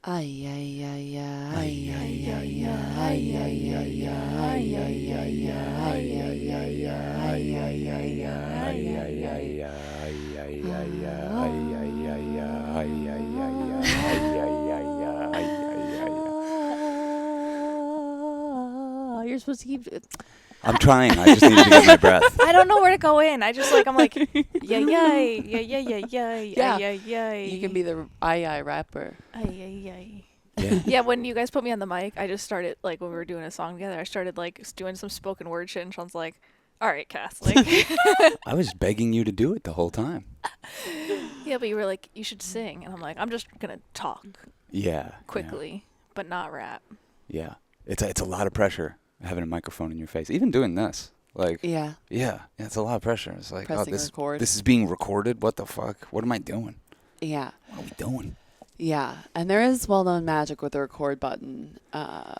Ay, ay, ay, ay, ay, ay, ay, ay, ay, ay, ay, ay, ay, ay, ay, ay, ay, You're supposed to keep. I'm trying. I just need to get my breath. I don't know where to go in. I'm like, yeah, yay, yeah, yeah, yeah, yeah, yeah, yeah, yeah. You can be the ay rapper. Ay, ay, ay. Yeah. Yeah, when you guys put me on the mic, I just started, like, when we were doing a song together, I started, like, doing some spoken word shit, and Sean's like, all right, Cass, like. I was begging you to do it the whole time. Yeah, but you were like, you should sing. And I'm like, I'm just going to talk Yeah. quickly, but not rap. Yeah. It's a lot of pressure having a microphone in your face. Even doing this. Like, Yeah. yeah, it's a lot of pressure. It's like, Pressing record. This is being recorded. What the fuck? What am I doing? Yeah. What are we doing? Yeah. And there is well-known magic with the record button. If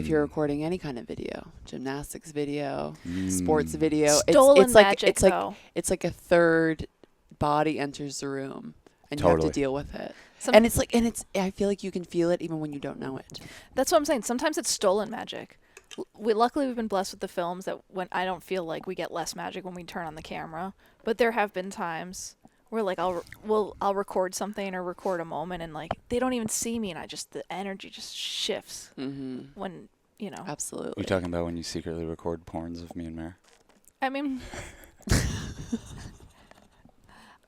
you're recording any kind of video, gymnastics video, sports video, Stolen it's like magic, though. it's like a third body enters the room, and you have to deal with it. And I feel like you can feel it even when you don't know it. That's what I'm saying. Sometimes it's stolen magic. Luckily, we've been blessed with the films that when I don't feel like we get less magic when we turn on the camera. But there have been times where, like, I'll record something or record a moment, and, like, they don't even see me, and the energy just shifts when, you know. Absolutely. You're talking about when you secretly record porns of me and Mare? I mean,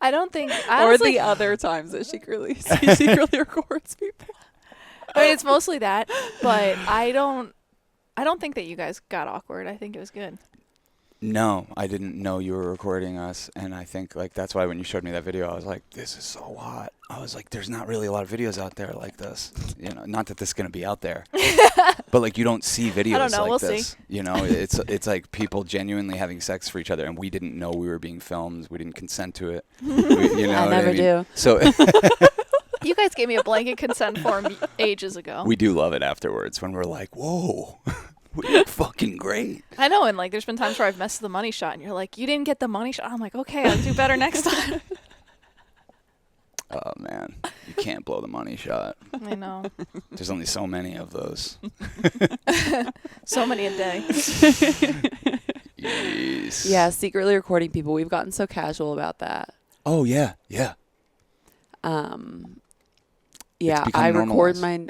I don't think. Or the other times that she secretly records people. I mean, it's mostly that, but I don't think that you guys got awkward. I think it was good. No, I didn't know you were recording us, and I think, like, that's why when you showed me that video, I was like, this is so hot. I was like, there's not really a lot of videos out there like this. You know, not that this is going to be out there, but, like, you don't see videos like we'll this. See. You know, it's like people genuinely having sex for each other, and we didn't know we were being filmed. We didn't consent to it. You know I never do. So you guys gave me a blanket consent form ages ago. We do love it afterwards when we're like, whoa. We look fucking great. I know, and, like, there's been times where I've messed the money shot, and you're like, you didn't get the money shot. I'm like, okay, I'll do better next time. Oh, man. You can't blow the money shot. I know. There's only so many of those. So many a day. Yes. Yeah, secretly recording people. We've gotten so casual about that. Oh, yeah. Yeah. Yeah, I record my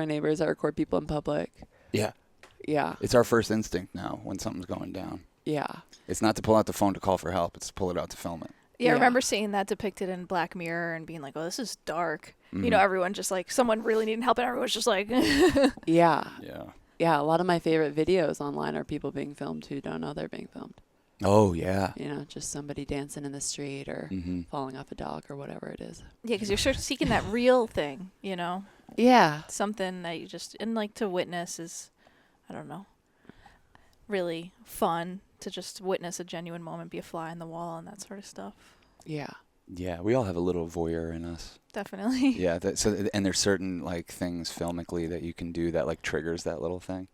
neighbors. I record people in public. Yeah. Yeah. It's our first instinct now when something's going down. Yeah. It's not to pull out the phone to call for help. It's to pull it out to film it. Yeah, I remember seeing that depicted in Black Mirror and being like, oh, this is dark. Mm-hmm. You know, everyone just, like, someone really needing help, and everyone's just like. Yeah. Yeah. Yeah, a lot of my favorite videos online are people being filmed who don't know they're being filmed. Oh, yeah. You know, just somebody dancing in the street or falling off a dog or whatever it is. Yeah, because you're sort of seeking that real thing, you know? Yeah. Something that you just, and, like, to witness is, I don't know, really fun to just witness a genuine moment, be a fly on the wall and that sort of stuff. Yeah. Yeah, we all have a little voyeur in us. Definitely. Yeah, and there's certain, like, things filmically that you can do that, like, triggers that little thing.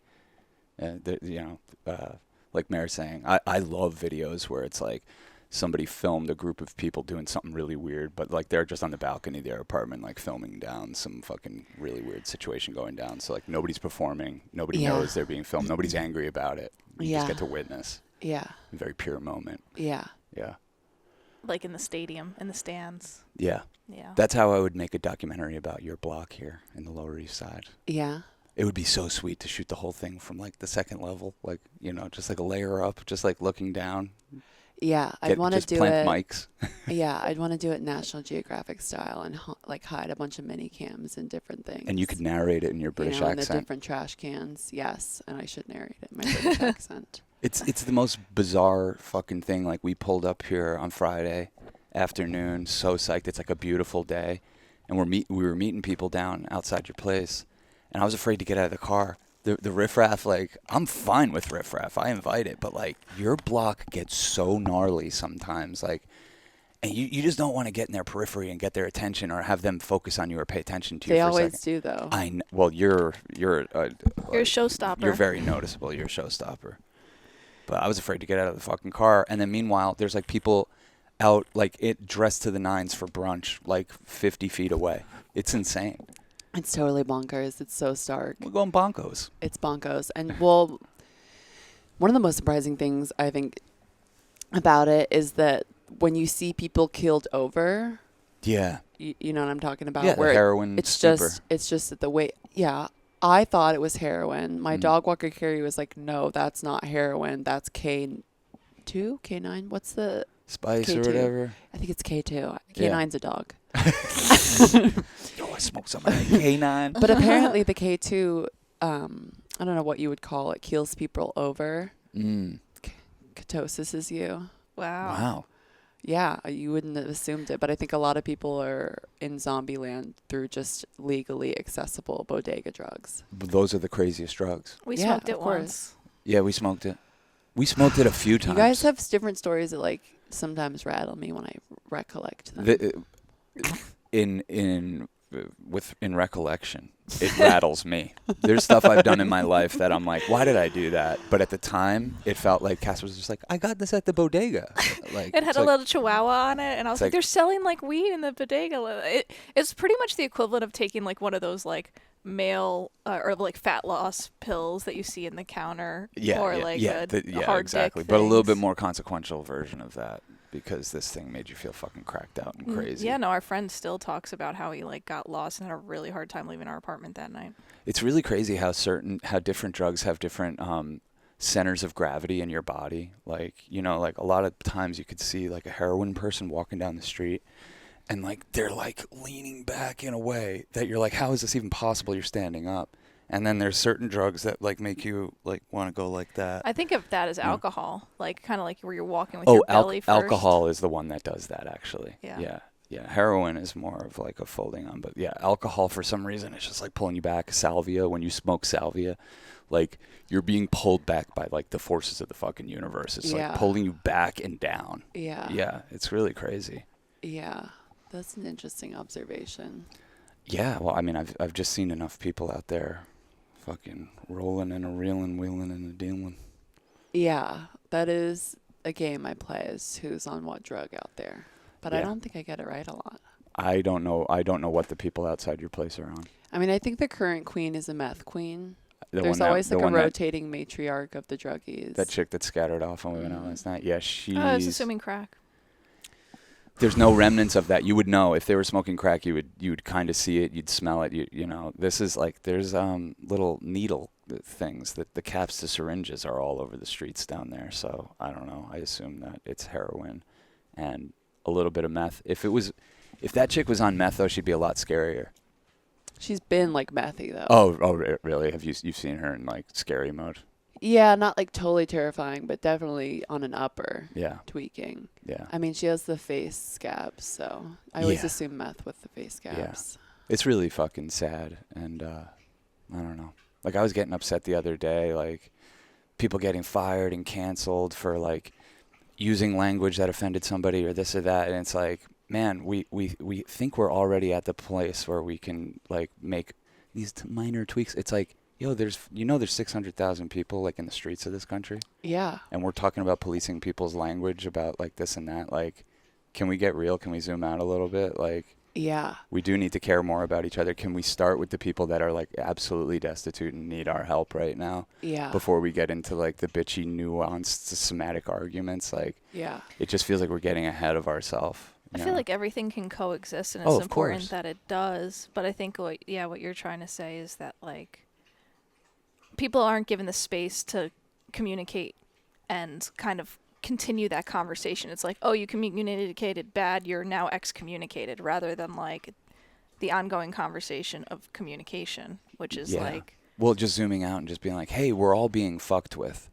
Like Mare's saying, I love videos where it's like somebody filmed a group of people doing something really weird, but, like, they're just on the balcony of their apartment, like, filming down some fucking really weird situation going down. So, like, nobody's performing. Nobody knows they're being filmed. Nobody's angry about it. You just get to witness. Yeah. A very pure moment. Yeah. Yeah. Like in the stadium, in the stands. Yeah. Yeah. That's how I would make a documentary about your block here in the Lower East Side. Yeah. It would be so sweet to shoot the whole thing from, like, the second level, like, you know, just like a layer up, just like looking down. Yeah, I'd want to do plant it. Mics. Yeah, I'd want to do it National Geographic style and like hide a bunch of mini cams and different things. And you could narrate it in your British and the accent. different trash cans. Yes, and I should narrate it in my British accent. It's the most bizarre fucking thing. Like, we pulled up here on Friday afternoon, so psyched. It's like a beautiful day, and we were meeting people down outside your place, and I was afraid to get out of the car. The riffraff, like, I'm fine with riffraff. I invite it, but, like, your block gets so gnarly sometimes, like, and you just don't want to get in their periphery and get their attention or have them focus on you or pay attention to you. They for always a second. do, though. Well, you're a showstopper. You're very noticeable. You're a showstopper. But I was afraid to get out of the fucking car. And then meanwhile, there's, like, people out, like, dressed to the nines for brunch, like, 50 feet away. It's insane. It's totally bonkers. It's so stark. We're going bonkos. It's bonkos. And well, one of the most surprising things I think about it is that when you see people killed over, Yeah. you know what I'm talking about? Yeah, the where heroin it's stupor. it's just that the way, yeah, I thought it was heroin. My Mm. dog walker Carrie was like, no, that's not heroin. That's K2, K9. What's the Spice or K2. whatever. I think it's K2. Yeah. K9's a dog. Oh, I smoked some of that K9. But apparently the K2, I don't know what you would call it, keels people over. Mm. Ketosis is you. Wow. Wow. Yeah, you wouldn't have assumed it, but I think a lot of people are in zombie land through just legally accessible bodega drugs. But those are the craziest drugs. We Yeah, smoked it of course. once. Yeah, we smoked it. We smoked it a few times. You guys have different stories that like sometimes rattle me when I recollect them. In recollection, it rattles me. There's stuff I've done in my life that I'm like, why did I do that? But at the time, it felt like Cass was just like, I got this at the bodega. Like It had it's a like, little chihuahua on it, and I was it's like, like- they're selling like weed in the bodega. It's pretty much the equivalent of taking like one of those like male or like fat loss pills that you see in the counter, or like a hard exactly. dick But a little bit things. more consequential version of that because this thing made you feel fucking cracked out and crazy. Yeah, no, our friend still talks about how he like got lost and had a really hard time leaving our apartment that night. It's really crazy how different drugs have different centers of gravity in your body. Like, you know, like a lot of times you could see like a heroin person walking down the street and like they're like leaning back in a way that you're like, how is this even possible? You're standing up. And then there's certain drugs that like make you like want to go like that. I think of that as Yeah. alcohol, like kind of like where you're walking with Oh, your belly first. alcohol is the one that does that actually. Yeah. Yeah. Heroin is more of like a folding on, but yeah, alcohol for some reason it's just like pulling you back. Salvia, when you smoke salvia, like you're being pulled back by like the forces of the fucking universe. It's Yeah. like pulling you back and down. Yeah. Yeah, it's really crazy. Yeah. That's an interesting observation. Yeah, well, I mean, I've just seen enough people out there fucking rolling and a reeling, wheeling and a dealing. Yeah. That is a game I play, is who's on what drug out there. But I Yeah. don't think I get it right a lot. I don't know what the people outside your place are on. I mean, I think the current queen is a meth queen. The There's one always the like a one that- rotating matriarch of the druggies. that chick that scattered off when we went out last night. Yeah, I was assuming crack. There's no remnants of that. You would know if they were smoking crack. You would kind of see it. You'd smell it. You know. This is like there's little needle things that the caps to syringes are all over the streets down there. So I don't know. I assume that it's heroin and a little bit of meth. If that chick was on meth though, she'd be a lot scarier. She's been like methy though. Oh, really? Have you've seen her in like scary mode? Yeah, not like totally terrifying, but definitely on an upper Yeah, tweaking. yeah. I mean, she has the face scabs, so I always Yeah. assume meth with the face scabs. It's really fucking sad, and I don't know. Like I was getting upset the other day, like people getting fired and canceled for like using language that offended somebody or this or that, and it's like, man, we think we're already at the place where we can like make these minor tweaks. It's like, yo, there's 600,000 people like in the streets of this country, Yeah. and we're talking about policing people's language about like this and that. Like, can we get real? Can we zoom out a little bit? Like, Yeah. we do need to care more about each other. Can we start with the people that are like absolutely destitute and need our help right now Yeah. before we get into like the bitchy, nuanced, systematic arguments? Like, Yeah. it just feels like we're getting ahead of ourselves. I feel like everything can coexist, and Oh, it's of important course. that it does. But I think what you're trying to say is that like people aren't given the space to communicate and kind of continue that conversation. It's like, oh, you communicated bad, you're now excommunicated, rather than like the ongoing conversation of communication, which is like, well, just zooming out and just being like, hey, we're all being fucked with.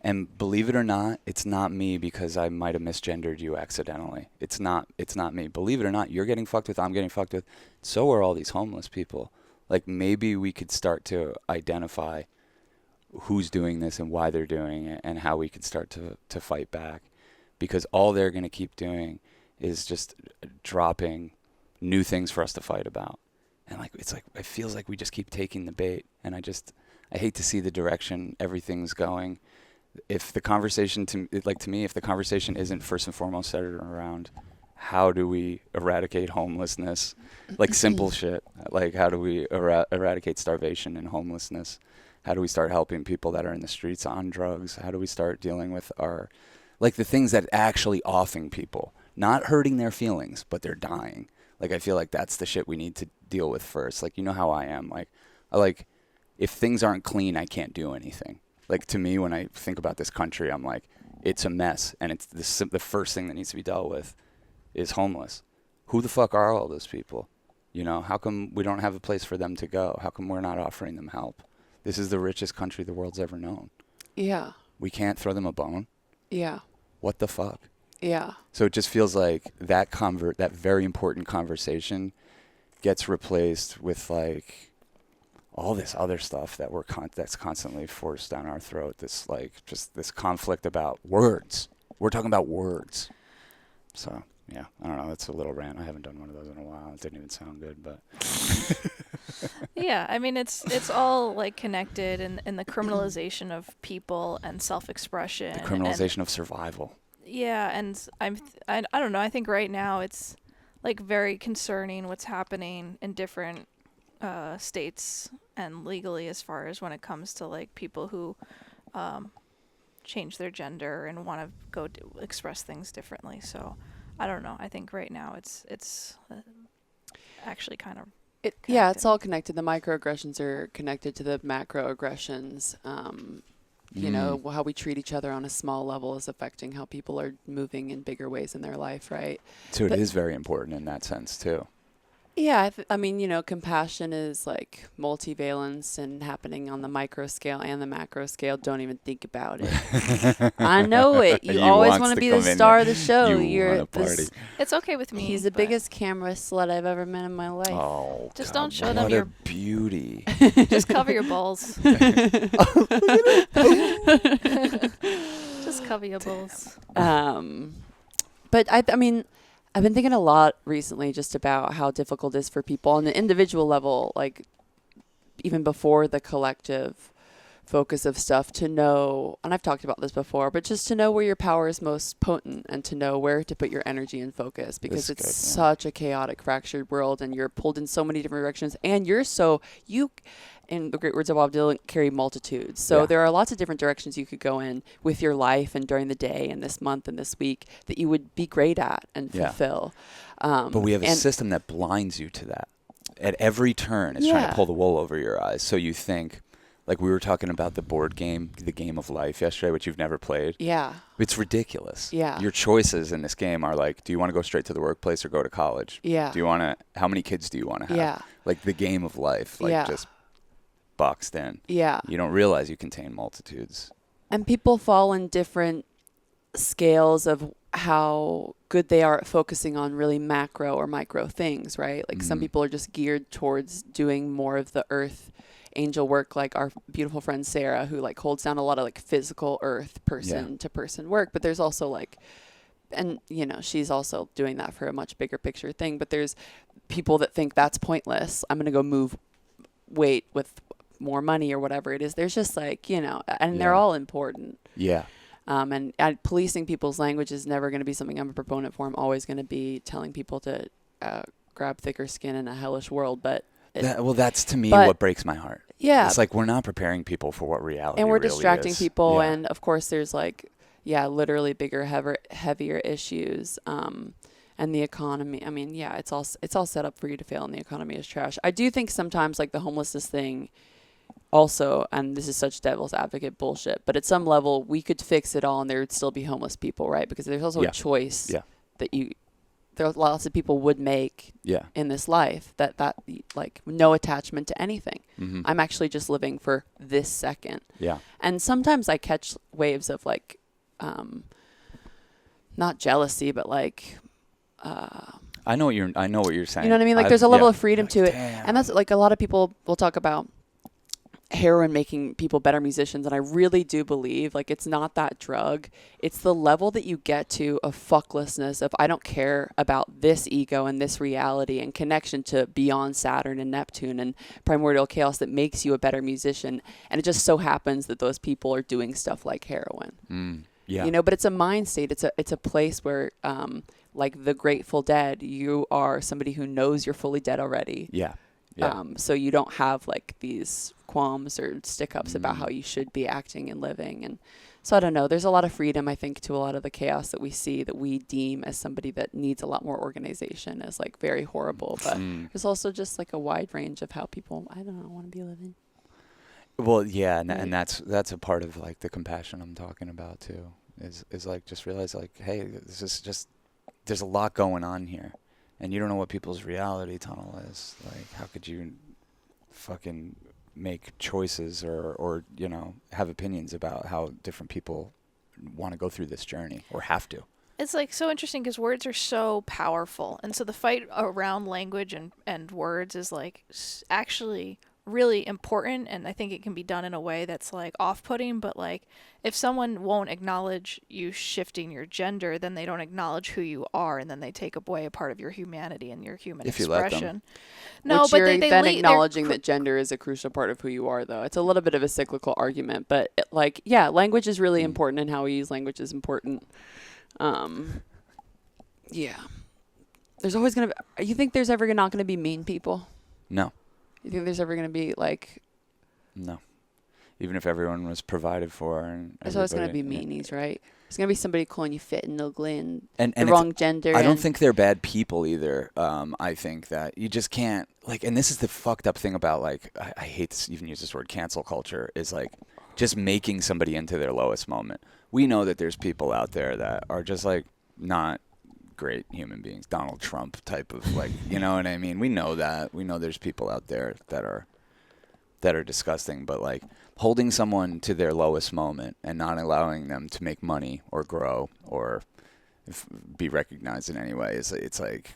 And believe it or not, it's not me because I might have misgendered you accidentally. It's not me. Believe it or not, you're getting fucked with, I'm getting fucked with. So are all these homeless people. Like maybe we could start to identify who's doing this and why they're doing it and how we could start to fight back. Because all they're going to keep doing is just dropping new things for us to fight about. And like it's like it feels like we just keep taking the bait, and I hate to see the direction everything's going. If the conversation to me, if the conversation isn't first and foremost centered around how do we eradicate homelessness? Like simple shit. Like how do we eradicate starvation and homelessness? How do we start helping people that are in the streets on drugs? How do we start dealing with our, like the things that actually offing people, not hurting their feelings, but they're dying. Like I feel like that's the shit we need to deal with first. Like, you know how I am. Like if things aren't clean, I can't do anything. Like to me, when I think about this country, I'm like, it's a mess, and it's the first thing that needs to be dealt with is homeless. Who the fuck are all those people? You know, how come we don't have a place for them to go? How come we're not offering them help? This is the richest country the world's ever known. Yeah. We can't throw them a bone. Yeah. What the fuck? Yeah. So it just feels like that very important conversation gets replaced with like all this other stuff that that's constantly forced down our throat. This like just this conflict about words. We're talking about words. So yeah, I don't know. That's a little rant. I haven't done one of those in a while. It didn't even sound good, but. Yeah, I mean it's all like connected in the criminalization of people and self-expression. The criminalization of survival. Yeah, and I don't know. I think right now it's like very concerning what's happening in different states and legally as far as when it comes to like people who change their gender and want to go express things differently. So I don't know. I think right now it's actually kind of yeah, it's all connected. The microaggressions are connected to the macroaggressions. You know, how we treat each other on a small level is affecting how people are moving in bigger ways in their life, right? So it is very important in that sense too. Yeah, I mean, you know, compassion is like multivalence and happening on the micro scale and the macro scale. Don't even think about it. I know it. You always want to be the star of the show. You're this. It's okay with me. He's the biggest camera slut I've ever met in my life. Oh, just God, don't show them your beauty. Just cover your balls. Just cover your balls. But I mean, I've been thinking a lot recently just about how difficult it is for people on the individual level, like even before the collective focus of stuff, to know, and I've talked about this before, but just to know where your power is most potent and to know where to put your energy and focus, because it's such a chaotic, fractured world and you're pulled in so many different directions, and you, in the great words of Bob Dylan, carry multitudes. So there are lots of different directions you could go in with your life and during the day and this month and this week that you would be great at and fulfill. But we have a system that blinds you to that. At every turn, it's trying to pull the wool over your eyes. So you think, like we were talking about the board game, the game of life yesterday, which you've never played. Yeah. It's ridiculous. Yeah. Your choices in this game are like, do you want to go straight to the workplace or go to college? Yeah. Do you want to, how many kids do you want to have? Yeah. Like the game of life, like just boxed in. Yeah. You don't realize you contain multitudes. And people fall in different scales of how good they are at focusing on really macro or micro things, right? Like some people are just geared towards doing more of the earth angel work, like our beautiful friend Sarah, who like holds down a lot of like physical earth person to person work. But there's also like, and you know, she's also doing that for a much bigger picture thing. But there's people that think that's pointless. I'm going to go move weight with more money or whatever it is. There's just like, you know, and they're all important. Yeah. And policing people's language is never going to be something I'm a proponent for. I'm always going to be telling people to grab thicker skin in a hellish world. But that's to me what breaks my heart. Yeah. It's like we're not preparing people for what reality and we're really distracting is. people. Yeah. And of course there's like, literally bigger, heavier issues. And the economy, I mean, it's all set up for you to fail, and the economy is trash. I do think sometimes like the homelessness thing also, and this is such devil's advocate bullshit, but at some level we could fix it all and there would still be homeless people, right? Because there's also a choice that there are lots of people would make in this life that like no attachment to anything. Mm-hmm. I'm actually just living for this second. Yeah. And sometimes I catch waves of like, not jealousy, but like, I know what you're saying. You know what I mean? Like there's a level of freedom to it. Damn. And that's like a lot of people will talk about heroin making people better musicians, and I really do believe like it's not that drug, it's the level that you get to of fucklessness, of I don't care about this ego and this reality and connection to beyond Saturn and Neptune and primordial chaos that makes you a better musician. And it just so happens that those people are doing stuff like heroin. You know, but it's a mind state. It's a place where like the Grateful Dead, you are somebody who knows you're fully dead already. Yeah. Yeah. So you don't have like these qualms or stick-ups about Mm. how you should be acting and living. And so I don't know. There's a lot of freedom, I think, to a lot of the chaos that we see that we deem as somebody that needs a lot more organization as like very horrible. But there's also just like a wide range of how people, I don't know, want to be living. Well, yeah, and, Right. and that's a part of like the compassion I'm talking about too. Is like just realize like, hey, this is just there's a lot going on here, and you don't know what people's reality tunnel is. Like, how could you fucking make choices or you know have opinions about how different people want to go through this journey or have to? It's like so interesting because words are so powerful, and so the fight around language and words is like actually really important, and I think it can be done in a way that's like off-putting, but like if someone won't acknowledge you shifting your gender, then they don't acknowledge who you are, and then they take away a part of your humanity and your human If you let them. expression. No, Which but you're they then they're acknowledging that gender is a crucial part of who you are, though. It's a little bit of a cyclical argument, but like, yeah, language is really important, and how we use language is important. Yeah. There's always going to be, you think there's ever not going to be mean people? No, You think there's ever going to be like, no. Even if everyone was provided for, and there's always going to be everybody- meanies, right? There's going to be somebody calling you fit and ugly and and the it's- wrong gender. I don't and- think they're bad people either. I think that you just can't like, and this is the fucked up thing about like, I hate to even use this word, cancel culture, is like just making somebody into their lowest moment. We know that there's people out there that are just like not great human beings, Donald Trump type of like, you know what I mean? We know that. We know there's people out there that are disgusting, but like holding someone to their lowest moment and not allowing them to make money or grow or be recognized in any way it's like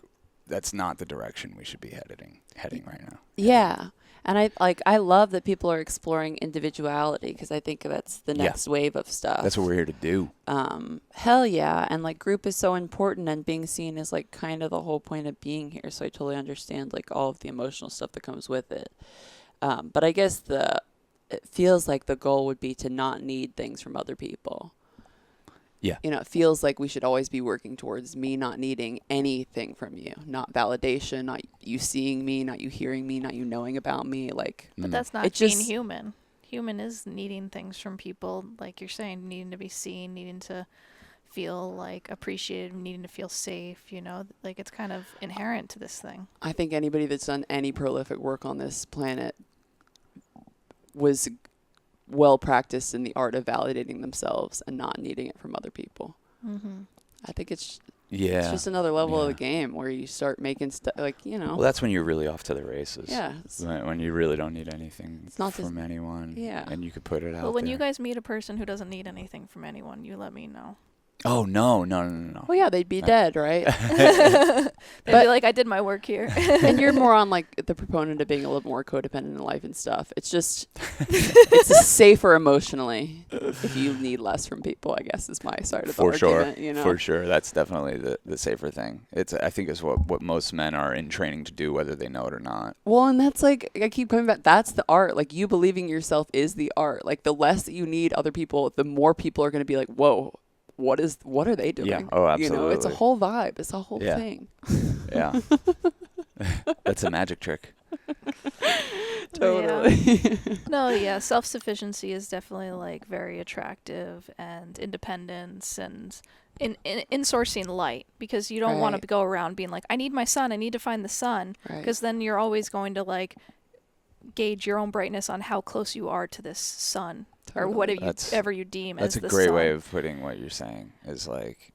that's not the direction we should be heading right now. Yeah. And I love that people are exploring individuality, because I think that's the next wave of stuff. That's what we're here to do. Hell yeah. And like group is so important, and being seen is like kind of the whole point of being here. So I totally understand like all of the emotional stuff that comes with it. But I guess it feels like the goal would be to not need things from other people. Yeah. You know, it feels like we should always be working towards me not needing anything from you. Not validation, not you seeing me, not you hearing me, not you knowing about me. Like, But that's not It being just- human. Human is needing things from people, like you're saying, needing to be seen, needing to feel like appreciated, needing to feel safe, you know? Like it's kind of inherent to this thing. I think anybody that's done any prolific work on this planet was well practiced in the art of validating themselves and not needing it from other people. Mm-hmm. I think it's Yeah. just another level of Yeah. the game where you start making stuff like, you know. Well, that's when you're really off to the races. Yeah. When you really don't need anything It's not just- from anyone. Yeah. And you could put it out But when there. you guys meet a person who doesn't need anything from anyone, you let me know. Oh, no. Well, yeah, they'd be dead, right? They'd But- be like, I did my work here. And you're more on like the proponent of being a little more codependent in life and stuff. It's just, it's safer emotionally if you need less from people, I guess, is my side of the For sure. argument, you know? For sure. That's definitely the safer thing. I think is what most men are in training to do, whether they know it or not. Well, and that's like, I keep coming back, that's the art. Like, you believing yourself is the art. Like, the less that you need other people, the more people are going to be like, whoa, what are they doing? Yeah. Oh, You know, it's a absolutely. whole vibe. It's a whole Yeah. thing. Yeah. That's a magic trick. Totally. No, yeah, self-sufficiency is definitely like very attractive, and independence, and in sourcing light, because you don't want Right. to go around being like, I need my sun, I need to find the sun, Right. because then you're always going to like gauge your own brightness on how close you are to this sun, or Totally. whatever That's- you deem That's as a the great sun. way of putting what you're saying. Is like,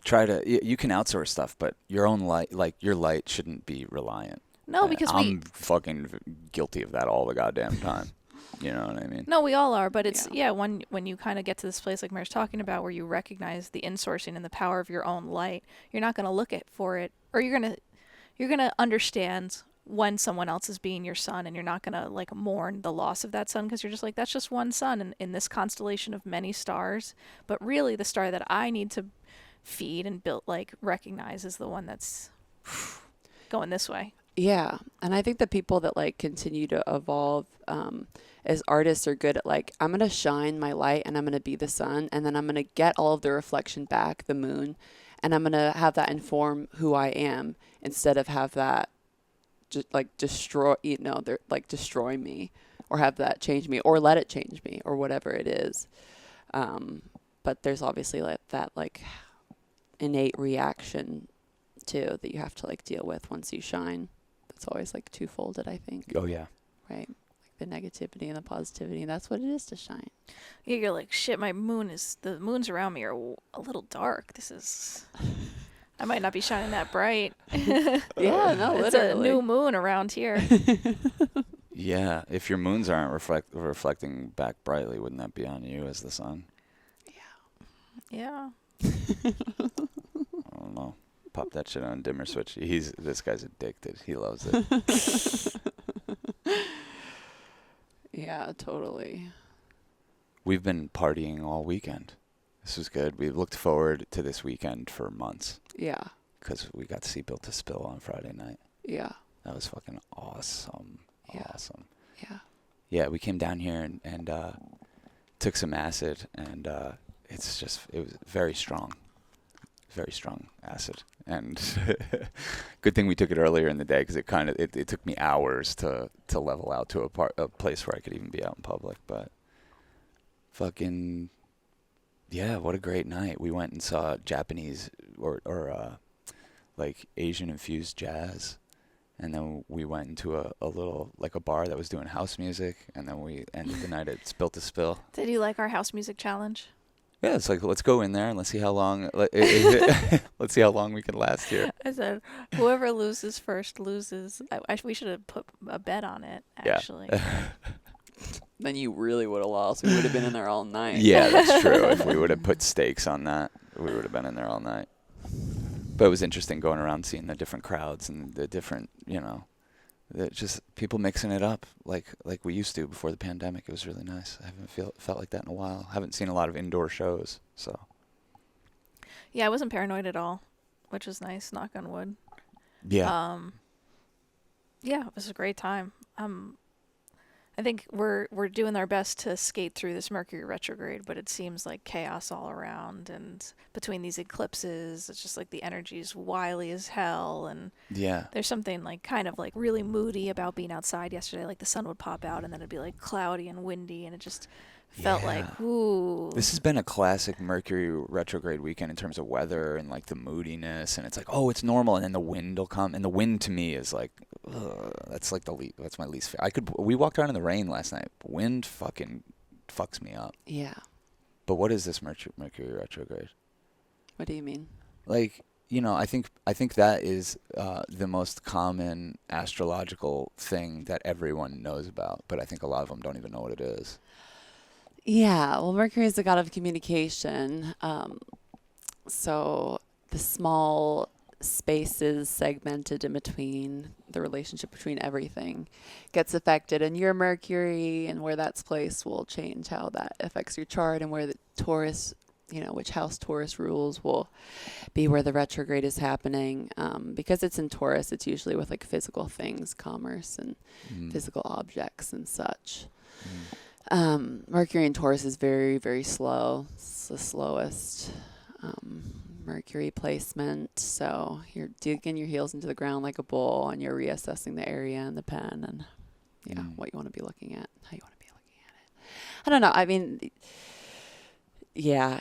try to. You can outsource stuff, but your own light, like your light, shouldn't be reliant. No, because I'm fucking guilty of that all the goddamn time. You know what I mean? No, we all are, but it's when you kind of get to this place like Mare's talking about, where you recognize the insourcing and the power of your own light, you're not going to look for it, or you're going to understand when someone else is being your sun, and you're not going to like mourn the loss of that sun, because you're just like, that's just one sun in this constellation of many stars, but really the star that I need to feed and build, like, recognize is the one that's going this way. Yeah. And I think the people that like continue to evolve as artists are good at like, I'm going to shine my light and I'm going to be the sun, and then I'm going to get all of the reflection back, the moon, and I'm going to have that inform who I am instead of have that just like destroy, they're like destroy me, or have that change me, or let it change me, or whatever it is. But there's obviously like that like innate reaction too that you have to like deal with once you shine. It's always like two-folded, I think. Oh yeah. Right. Like the negativity and the positivity. That's what it is to shine. Yeah, you're like, shit, the moons around me are a little dark. I might not be shining that bright. Yeah, no, It's literally. a new moon around here. Yeah. If your moons aren't reflecting back brightly, wouldn't that be on you as the sun? Yeah. I don't know. Pop that shit on a dimmer switch. This guy's addicted. He loves it. Yeah, totally. We've been partying all weekend. This was good. We looked forward to this weekend for months Yeah. because we got to see Built to Spill on Friday night. Yeah. That was fucking awesome. Yeah. Awesome. Yeah. Yeah, we came down here and took some acid, and it was very strong acid. And good thing we took it earlier in the day because it took me hours to level out to a place where I could even be out in public. But fucking yeah, what a great night. We went and saw Japanese or like Asian infused jazz. And then we went into a little, like a bar that was doing house music. And then we ended the night at Spill to Spill. Did you like our house music challenge? Yeah, it's like, let's go in there and let's see how long, let's see how long we can last here. I said, whoever loses first loses. We should have put a bet on it, actually. Yeah. Then you really would have lost. We would have been in there all night. Yeah, that's true. If we would have put stakes on that, we would have been in there all night. But it was interesting going around seeing the different crowds and the different, just people mixing it up like we used to before the pandemic. It was really nice. I haven't felt like that in a while. Haven't seen a lot of indoor shows, so. Yeah, I wasn't paranoid at all, which was nice, knock on wood. Yeah. Yeah, it was a great time. I think we're doing our best to skate through this Mercury retrograde, but it seems like chaos all around, and between these eclipses, it's just like the energy's wily as hell, and Yeah. there's something like kind of like really moody about being outside yesterday. Like the sun would pop out and then it'd be like cloudy and windy, and it just felt like, ooh. This has been a classic Mercury retrograde weekend in terms of weather and like the moodiness, and it's like, oh, it's normal, and then the wind will come, and the wind to me is like, that's like that's my least favorite. We walked around in the rain last night. Wind fucking fucks me up. Yeah. But what is this Mercury retrograde? What do you mean? Like, I think that is the most common astrological thing that everyone knows about, but I think a lot of them don't even know what it is. Yeah. Well, Mercury is the god of communication. So the small spaces segmented in between the relationship between everything gets affected, and your Mercury and where that's placed will change how that affects your chart, and where the Taurus, which house Taurus rules will be where the retrograde is happening. Because it's in Taurus, it's usually with like physical things, commerce and physical objects and such. Mercury in Taurus is very, very slow. It's the slowest Mercury placement. So you're digging your heels into the ground like a bull, and you're reassessing the area and the pen and what you want to be looking at, how you want to be looking at it. I don't know. I mean, yeah,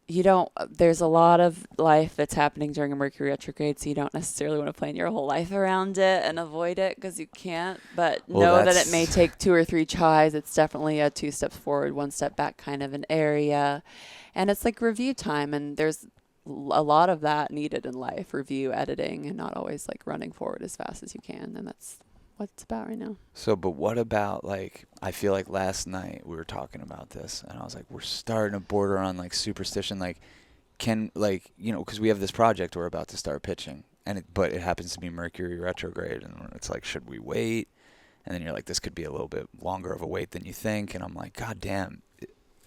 there's a lot of life that's happening during a Mercury retrograde, so you don't necessarily want to plan your whole life around it and avoid it because you can't. But know that it may take 2 or 3 tries. It's definitely a 2 steps forward, 1 step back kind of an area. And it's like review time, and there's a lot of that needed in life, review, editing, and not always like running forward as fast as you can. And that's what it's about right now. So, but what about, like, I feel like last night we were talking about this, and I was like, we're starting to border on, like, superstition. Like, because we have this project we're about to start pitching, but it happens to be Mercury retrograde, and it's like, should we wait? And then you're like, this could be a little bit longer of a wait than you think. And I'm like, God damn,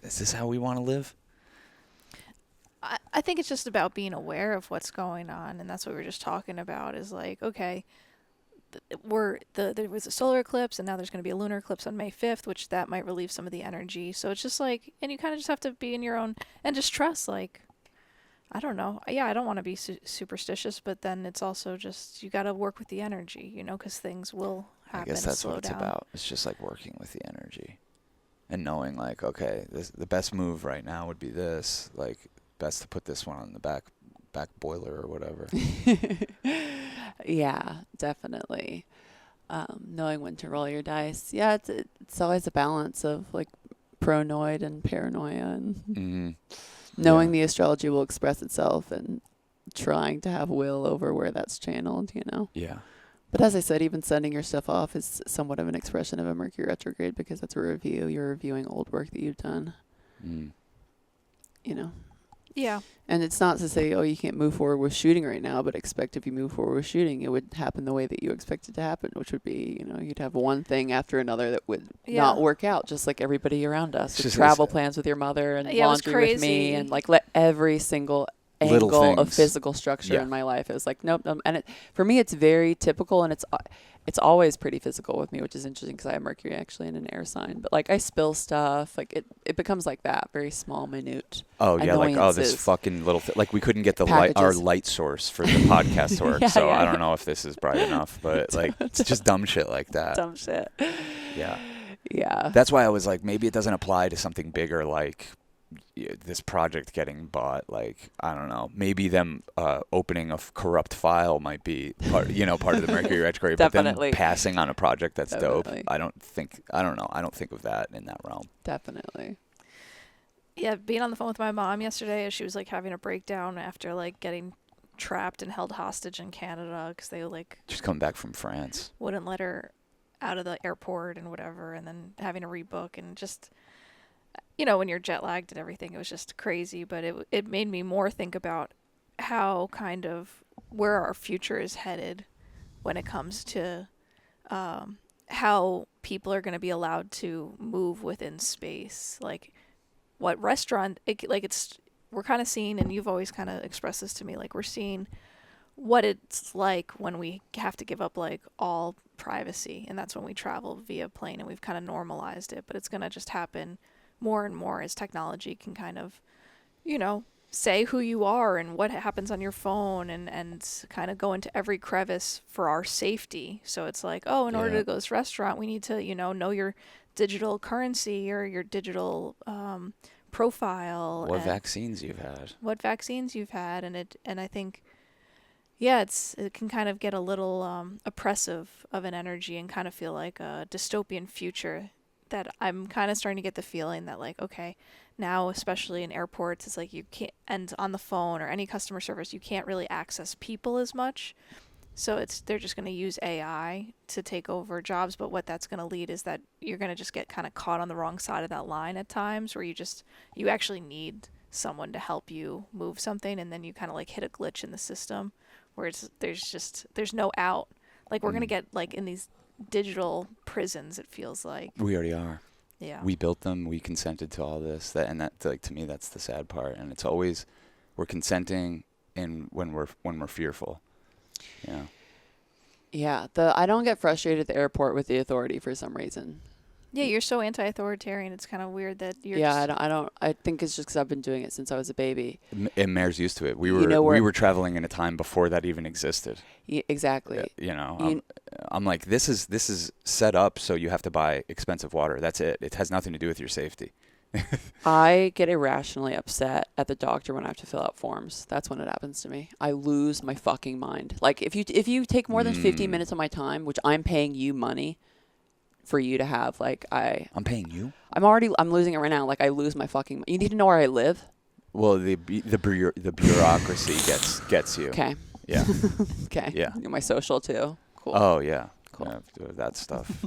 is this how we want to live? I think it's just about being aware of what's going on, and that's what we were just talking about, is like, okay, there was a solar eclipse, and now there's going to be a lunar eclipse on May 5th, which that might relieve some of the energy. So it's just like, and you kind of just have to be in your own, and just trust, like, I don't know. Yeah, I don't want to be superstitious, but then it's also just you got to work with the energy, because things will happen. I guess that's slow what it's down. about. It's just like working with the energy and knowing like, okay, the best move right now would be this. Like, best to put this one on the back boiler or whatever. Yeah, definitely. Knowing when to roll your dice. Yeah, it's always a balance of like pronoid and paranoia, and Mm-hmm. knowing the astrology will express itself and trying to have will over where that's channeled, Yeah. But as I said, even sending your stuff off is somewhat of an expression of a Mercury retrograde because that's a review. You're reviewing old work that you've done, Mm. Yeah. And it's not to say, oh, you can't move forward with shooting right now, but expect if you move forward with shooting, it would happen the way that you expect it to happen, which would be, you'd have one thing after another that would not work out, just like everybody around us. With travel plans with your mother and laundry with me, and like let every single angle of physical structure in my life. It was like, nope. And for me, it's very typical, and it's always pretty physical with me, which is interesting because I have Mercury actually in an air sign. But like I spill stuff, like it becomes like that, very small, minute. Oh yeah, like this fucking little like we couldn't get our light source for the podcast to work, so I don't know if this is bright enough, but like it's just dumb shit like that. Dumb shit. Yeah. Yeah. That's why I was like, maybe it doesn't apply to something bigger like this project getting bought. Like, I don't know, maybe them opening a corrupt file might be part of the Mercury retrograde, but them passing on a project that's dope. I don't think of that in that realm. Definitely. Yeah, being on the phone with my mom yesterday, she was like having a breakdown after like getting trapped and held hostage in Canada because they like just coming back from France wouldn't let her out of the airport and whatever, and then having to rebook and just when you're jet lagged and everything, it was just crazy. But it made me more think about how kind of where our future is headed when it comes to how people are going to be allowed to move within space. Like what restaurant, we're kind of seeing, and you've always kind of expressed this to me, like we're seeing what it's like when we have to give up like all privacy, and that's when we travel via plane, and we've kind of normalized it. But it's going to just happen more and more as technology can kind of, say who you are and what happens on your phone and kind of go into every crevice for our safety. So it's like, oh, in order to go to this restaurant, we need to, know your digital currency or your digital profile. What vaccines you've had. And I think, it can kind of get a little oppressive of an energy and kind of feel like a dystopian future that I'm kind of starting to get the feeling that like, okay, now especially in airports, it's like you can't, and on the phone or any customer service, you can't really access people as much. So they're just going to use AI to take over jobs. But what that's going to lead is that you're going to just get kind of caught on the wrong side of that line at times where you actually need someone to help you move something. And then you kind of like hit a glitch in the system where there's no out. Like we're going to get like in these digital prisons, it feels like. We already are. Yeah. We built them. We consented to all this. That like to me, that's the sad part. And it's always we're consenting when we're fearful. Yeah. Yeah. I don't get frustrated at the airport with the authority for some reason. Yeah, you're so anti-authoritarian. It's kind of weird that you're. Yeah, I don't. I think it's just because I've been doing it since I was a baby. And Mare's used to it. We were traveling in a time before that even existed. Yeah, exactly. I'm like, this is set up so you have to buy expensive water. That's it. It has nothing to do with your safety. I get irrationally upset at the doctor when I have to fill out forms. That's when it happens to me. I lose my fucking mind. Like if you take more than 15 minutes of my time, which I'm paying you money for you to have, like I'm paying you. I'm losing it right now. Like I lose my fucking. You need to know where I live. Well, the bureaucracy gets you. Okay. Yeah. Okay. Yeah. My social too. Cool. Oh yeah. Cool. Yeah, that stuff.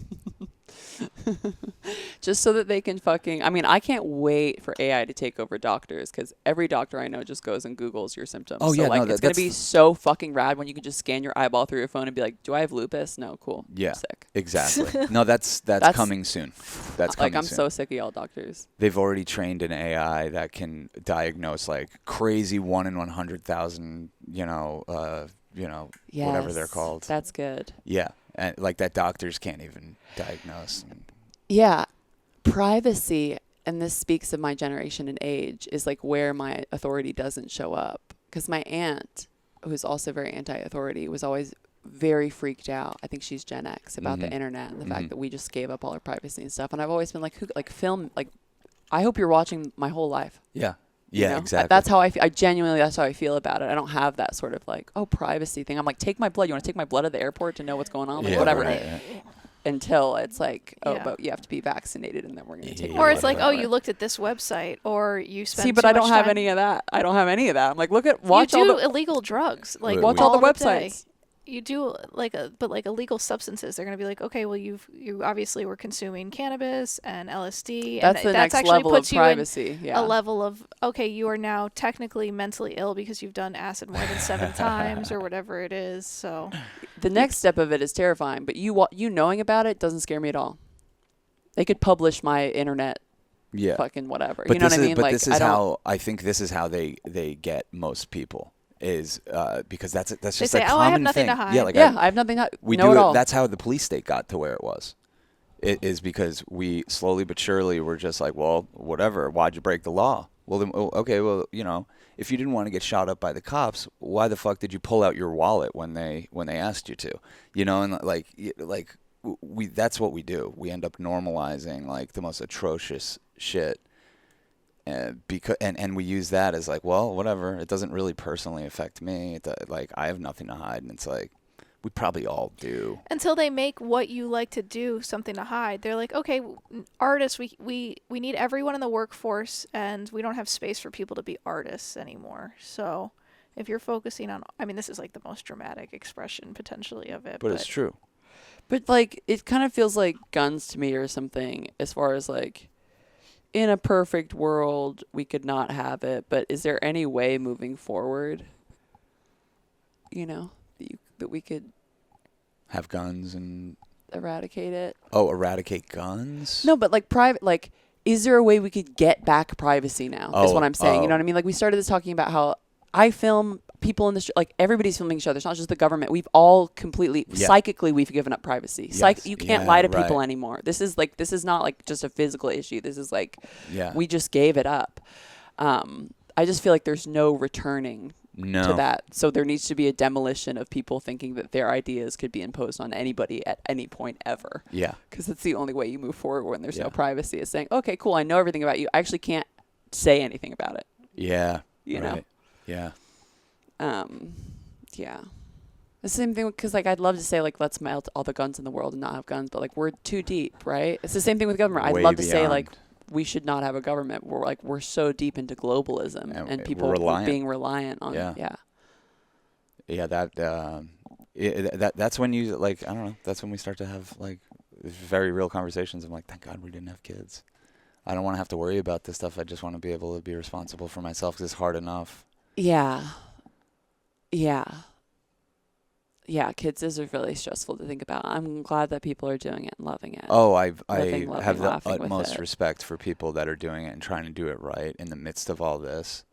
Just so that they can I can't wait for AI to take over doctors because every doctor I know just goes and Googles your symptoms. Oh, yeah, it's going to be so fucking rad when you can just scan your eyeball through your phone and be like, do I have lupus? No, cool. Yeah, I'm sick. Exactly. No, that's coming soon. That's coming I'm soon. so sick of y'all doctors. They've already trained an AI that can diagnose like crazy 1 in 100,000, whatever they're called. That's good. Yeah. And like that doctors can't even diagnose. Yeah. Privacy, and this speaks of my generation and age, is like where my authority doesn't show up. because my aunt, who's also very anti-authority, was always very freaked out. I think she's Gen X about the internet and the fact that we just gave up all our privacy and stuff. And I've always been like, who, like film, like I hope you're watching my whole life. Yeah. You Yeah, know? exactly. That's how I genuinely, that's how I feel about it. I don't have that sort of like, oh, privacy thing. I'm like, take my blood. You want to take my blood at the airport to know what's going on? Like, Yeah, whatever. right. Until it's like, oh, Yeah. but you have to be vaccinated and then we're going to take Yeah. your Or blood it's like, oh, whatever. you looked at this website, or you spent See, but too I don't much have time- any of that. I don't have any of that. I'm like, watch you all do the illegal drugs, like Watch all the of day. websites. You do but illegal substances. They're gonna be like, okay, well, you obviously were consuming cannabis and LSD, That's and the that's next actually level of puts you in privacy. Yeah. a level of, okay, you are now technically mentally ill because you've done acid more than 7 times or whatever it is. So The next step of it is terrifying, but you knowing about it doesn't scare me at all. They could publish my internet Yeah. fucking whatever. But you know this what I is, mean? but Like, this I is don't, how I think this is how they get most people is because that's they just say, a oh, common I have nothing thing. to hide. Yeah, like yeah, I have nothing to we know do at it. all. That's how the police state got to where it was. It is because we slowly but surely were just like, well, whatever. Why'd you break the law? Well, then, okay, well, if you didn't want to get shot up by the cops, why the fuck did you pull out your wallet when they asked you to? And we that's what we do. We end up normalizing like the most atrocious shit. Because we use that as like, well, whatever. It doesn't really personally affect me. Like I have nothing to hide, and it's like we probably all do. until they make what you like to do something to hide, they're like, okay, artists, we need everyone in the workforce, and we don't have space for people to be artists anymore. So if you're focusing on, I mean, this is like the most dramatic expression potentially of it, But it's true. But like, it kind of feels like guns to me or something, as far as like, in a perfect world, we could not have it. But is there any way moving forward, that we could Have guns and eradicate it? eradicate guns? No, but like private, like, is there a way we could get back privacy now? Is what I'm saying. You know what I mean? Like, we started this talking about how I film people in the street, like everybody's filming each other. It's not just the government. We've all completely psychically we've given up privacy. Yes. You can't Yeah, lie to people right. anymore. This is not like just a physical issue. This is like Yeah. we just gave it up. I just feel like there's no returning No. to that. So there needs to be a demolition of people thinking that their ideas could be imposed on anybody at any point ever. Yeah. Because it's the only way you move forward when there's Yeah. no privacy, is saying, okay, cool, I know everything about you. I actually can't say anything about it. Yeah. You know? Right. Yeah. Yeah. The same thing, because like I'd love to say like let's melt all the guns in the world and not have guns, but like we're too deep, right? It's the same thing with government. I'd Way love to say beyond. like we should not have a government. We're so deep into globalism And and we're people reliant. being reliant on Yeah. Yeah. That's when you like, I don't know. That's when we start to have like very real conversations. I'm like, thank God we didn't have kids. I don't want to have to worry about this stuff. I just want to be able to be responsible for myself because it's hard enough. Yeah. Kids is really stressful to think about. I'm glad that people are doing it and loving it. Oh, I Living, have the laughing with utmost it. respect for people that are doing it and trying to do it right in the midst of all this.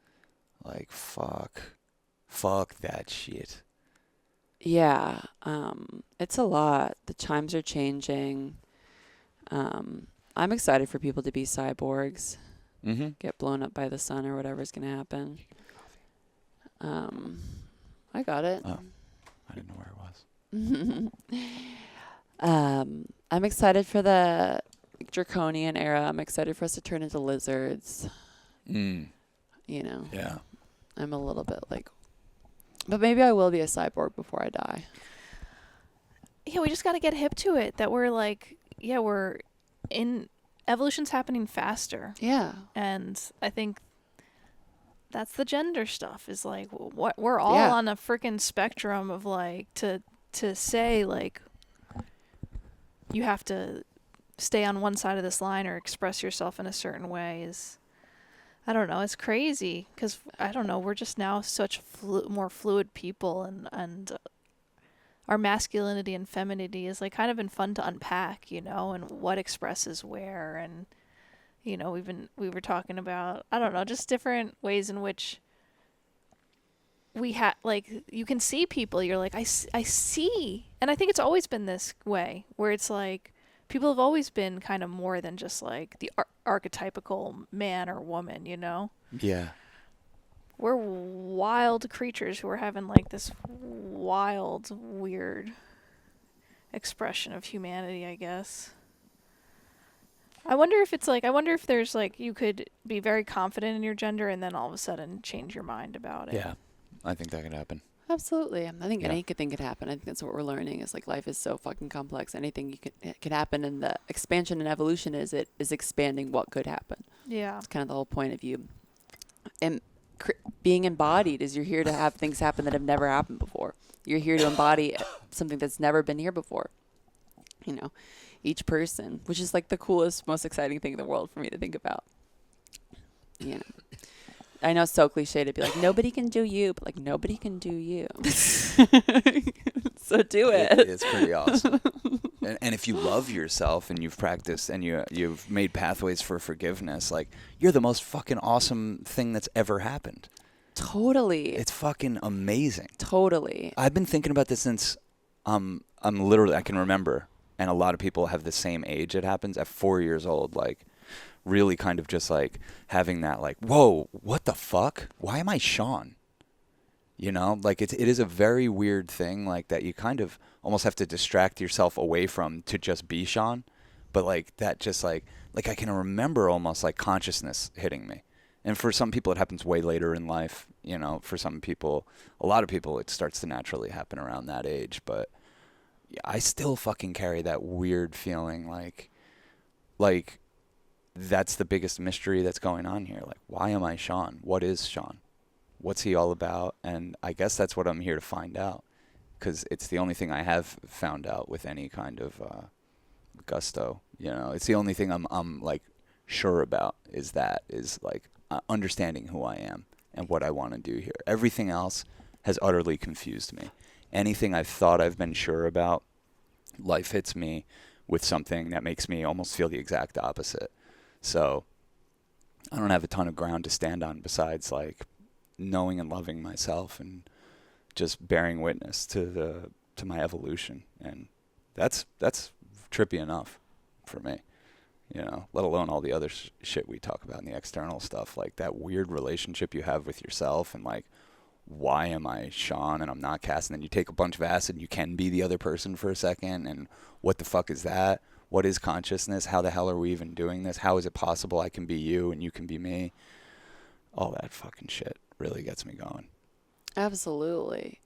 Like, fuck that shit. Yeah. It's a lot. The times are changing. I'm excited for people to be cyborgs, Mm-hmm. get blown up by the sun or whatever's going to happen. I got it. Oh, I didn't know where it was. I'm excited for the draconian era. I'm excited for us to turn into lizards. Mm. Yeah. Yeah. I'm a little bit like, but maybe I will be a cyborg before I die. Yeah, we just got to get hip to it. That we're like, evolution's happening faster. Yeah. And I think that's the gender stuff, is like what we're all Yeah. on a freaking spectrum of like to say like you have to stay on one side of this line or express yourself in a certain way is, I don't know, it's crazy because I don't know, we're just now such more fluid people, and our masculinity and femininity is like kind of been fun to unpack, and what expresses where. And we were talking about, I don't know, just different ways in which we like, you can see people, you're like, I see. And I think it's always been this way, where it's like, people have always been kind of more than just like the archetypical man or woman, Yeah. we're wild creatures who are having like this wild, weird expression of humanity, I guess. I wonder if it's like, I wonder if there's like, you could be very confident in your gender and then all of a sudden change your mind about it. Yeah, I think that could happen. Absolutely. I think Yeah. anything could happen. I think that's what we're learning is like life is so fucking complex. Anything it can happen, and the expansion and evolution is expanding what could happen. Yeah. It's kind of the whole point of you. And being embodied is you're here to have things happen that have never happened before. You're here to embody something that's never been here before. You know, each person, which is like the coolest, most exciting thing in the world for me to think about. You know. I know it's so cliche to be like, nobody can do you, but like, nobody can do you. So do it. It's pretty awesome. And if you love yourself and you've practiced and you've made pathways for forgiveness, like, you're the most fucking awesome thing that's ever happened. Totally. It's fucking amazing. Totally. I've been thinking about this since I'm literally, I can remember, and a lot of people have the same age it happens, at 4 years old, like, really kind of just like having that like, whoa, what the fuck? Why am I Sean? You know, like it is a very weird thing, like that you kind of almost have to distract yourself away from to just be Sean. But like that just like I can remember almost like consciousness hitting me. And for some people it happens way later in life, you know, for some people, a lot of people, it starts to naturally happen around that age. But yeah, I still fucking carry that weird feeling like that's the biggest mystery that's going on here. Like, why am I Sean? What is Sean? What's he all about? And I guess that's what I'm here to find out, because it's the only thing I have found out with any kind of gusto. You know, it's the only thing I'm like sure about is like understanding who I am and what I want to do here. Everything else has utterly confused me. Anything I've thought I've been sure about, life hits me with something that makes me almost feel the exact opposite. So I don't have a ton of ground to stand on besides like knowing and loving myself and just bearing witness to my evolution. And that's trippy enough for me, you know, let alone all the other shit we talk about in the external stuff, like that weird relationship you have with yourself and like, why am I Sean and I'm not Cass? And then you take a bunch of acid and you can be the other person for a second. And what the fuck is that? What is consciousness? How the hell are we even doing this? How is it possible I can be you and you can be me? All that fucking shit really gets me going. Absolutely.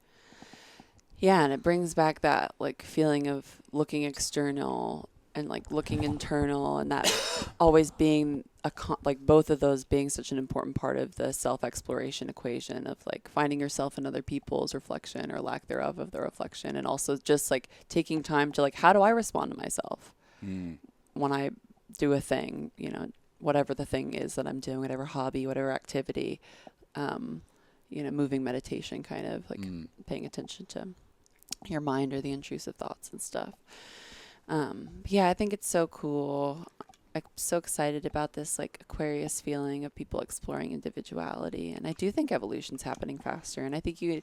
Yeah, and it brings back that like feeling of looking external and like looking internal, and that always being like both of those being such an important part of the self-exploration equation of like finding yourself in other people's reflection or lack thereof of the reflection, and also just like taking time to like, how do I respond to myself when I do a thing, you know, whatever the thing is that I'm doing, whatever hobby, whatever activity, you know, moving meditation, kind of like paying attention to your mind or the intrusive thoughts and stuff. Yeah, I think it's so cool. I'm so excited about this like Aquarius feeling of people exploring individuality. And I do think evolution's happening faster. And I think you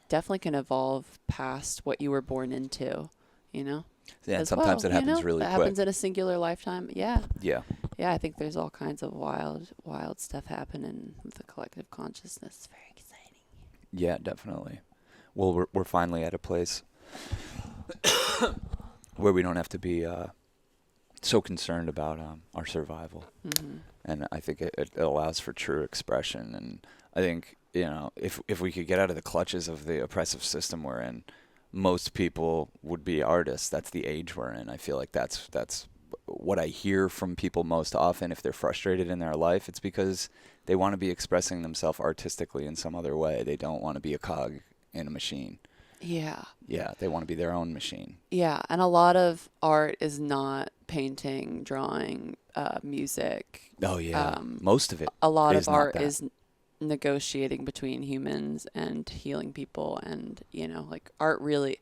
definitely can evolve past what you were born into, you know? Yeah, and sometimes it happens really quick. It happens in a singular lifetime. Yeah. Yeah. Yeah, I think there's all kinds of wild stuff happening with the collective consciousness. It's very exciting. Yeah, definitely. Well, we're finally at a place where we don't have to be so concerned about our survival. Mm-hmm. And I think it allows for true expression. And I think, you know, if we could get out of the clutches of the oppressive system we're in, most people would be artists. That's the age we're in. I feel like that's what I hear from people most often. If they're frustrated in their life, it's because they want to be expressing themselves artistically in some other way. They don't want to be a cog in a machine. Yeah. Yeah, they want to be their own machine. Yeah, and a lot of art is not painting, drawing, music. Oh, yeah. Most of it. A lot is of art not that. is negotiating between humans and healing people, and you know, like art really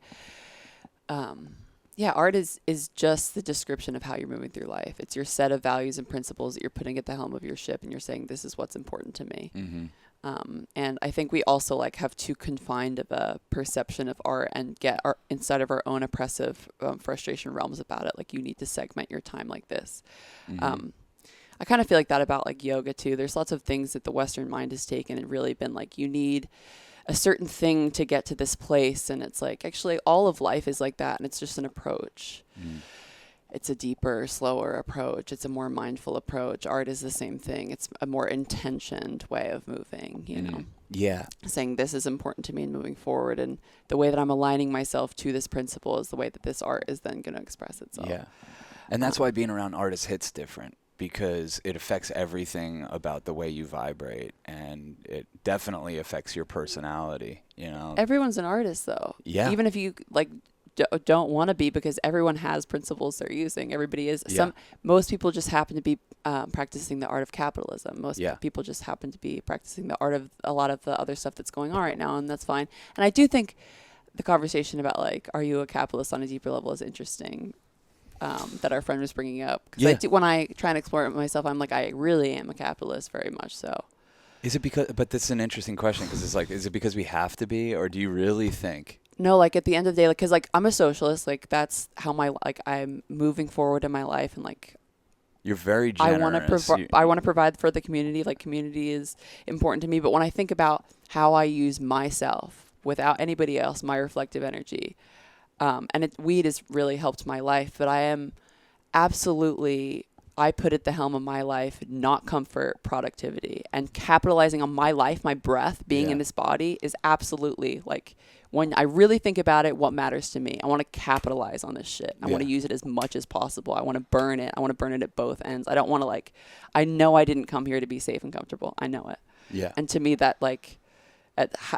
art is just the description of how you're moving through life. It's your set of values and principles that you're putting at the helm of your ship, and you're saying, this is what's important to me. Mm-hmm. And I think we also like have too confined of a perception of art and get inside of our own oppressive frustration realms about it. Like, you need to segment your time like this. Mm-hmm. I kind of feel like that about like yoga too. There's lots of things that the Western mind has taken and really been like, you need a certain thing to get to this place. And it's like, actually all of life is like that. And it's just an approach. It's a deeper, slower approach. It's a more mindful approach. Art is the same thing. It's a more intentioned way of moving, you know. Yeah. Saying this is important to me and moving forward. And the way that I'm aligning myself to this principle is the way that this art is then going to express itself. Yeah. And that's why being around artists hits different, because it affects everything about the way you vibrate, and it definitely affects your personality, you know. Everyone's an artist though. Yeah. Even if you like don't want to be, because everyone has principles they're using. Everybody is. Most people just happen to be practicing the art of capitalism. Most people just happen to be practicing the art of a lot of the other stuff that's going on right now, and that's fine. And I do think the conversation about like, are you a capitalist on a deeper level is interesting. That our friend was bringing up, because when I try and explore it myself, I'm like, I really am a capitalist, very much so. Is it because? But that's an interesting question, because it's like, is it because we have to be, or do you really think? No, like at the end of the day, like, because like I'm a socialist, like that's how I'm moving forward in my life, and like you're very generous. I want to provide for the community. Like community is important to me, but when I think about how I use myself without anybody else, my reflective energy. And weed has really helped my life, but I am absolutely, I put at the helm of my life, not comfort, productivity, and capitalizing on my life, my breath, being in this body is absolutely like, when I really think about it, what matters to me. I want to capitalize on this shit. I want to use it as much as possible. I want to burn it. I want to burn it at both ends. I don't want to like, I know I didn't come here to be safe and comfortable. I know it. Yeah. And to me that like,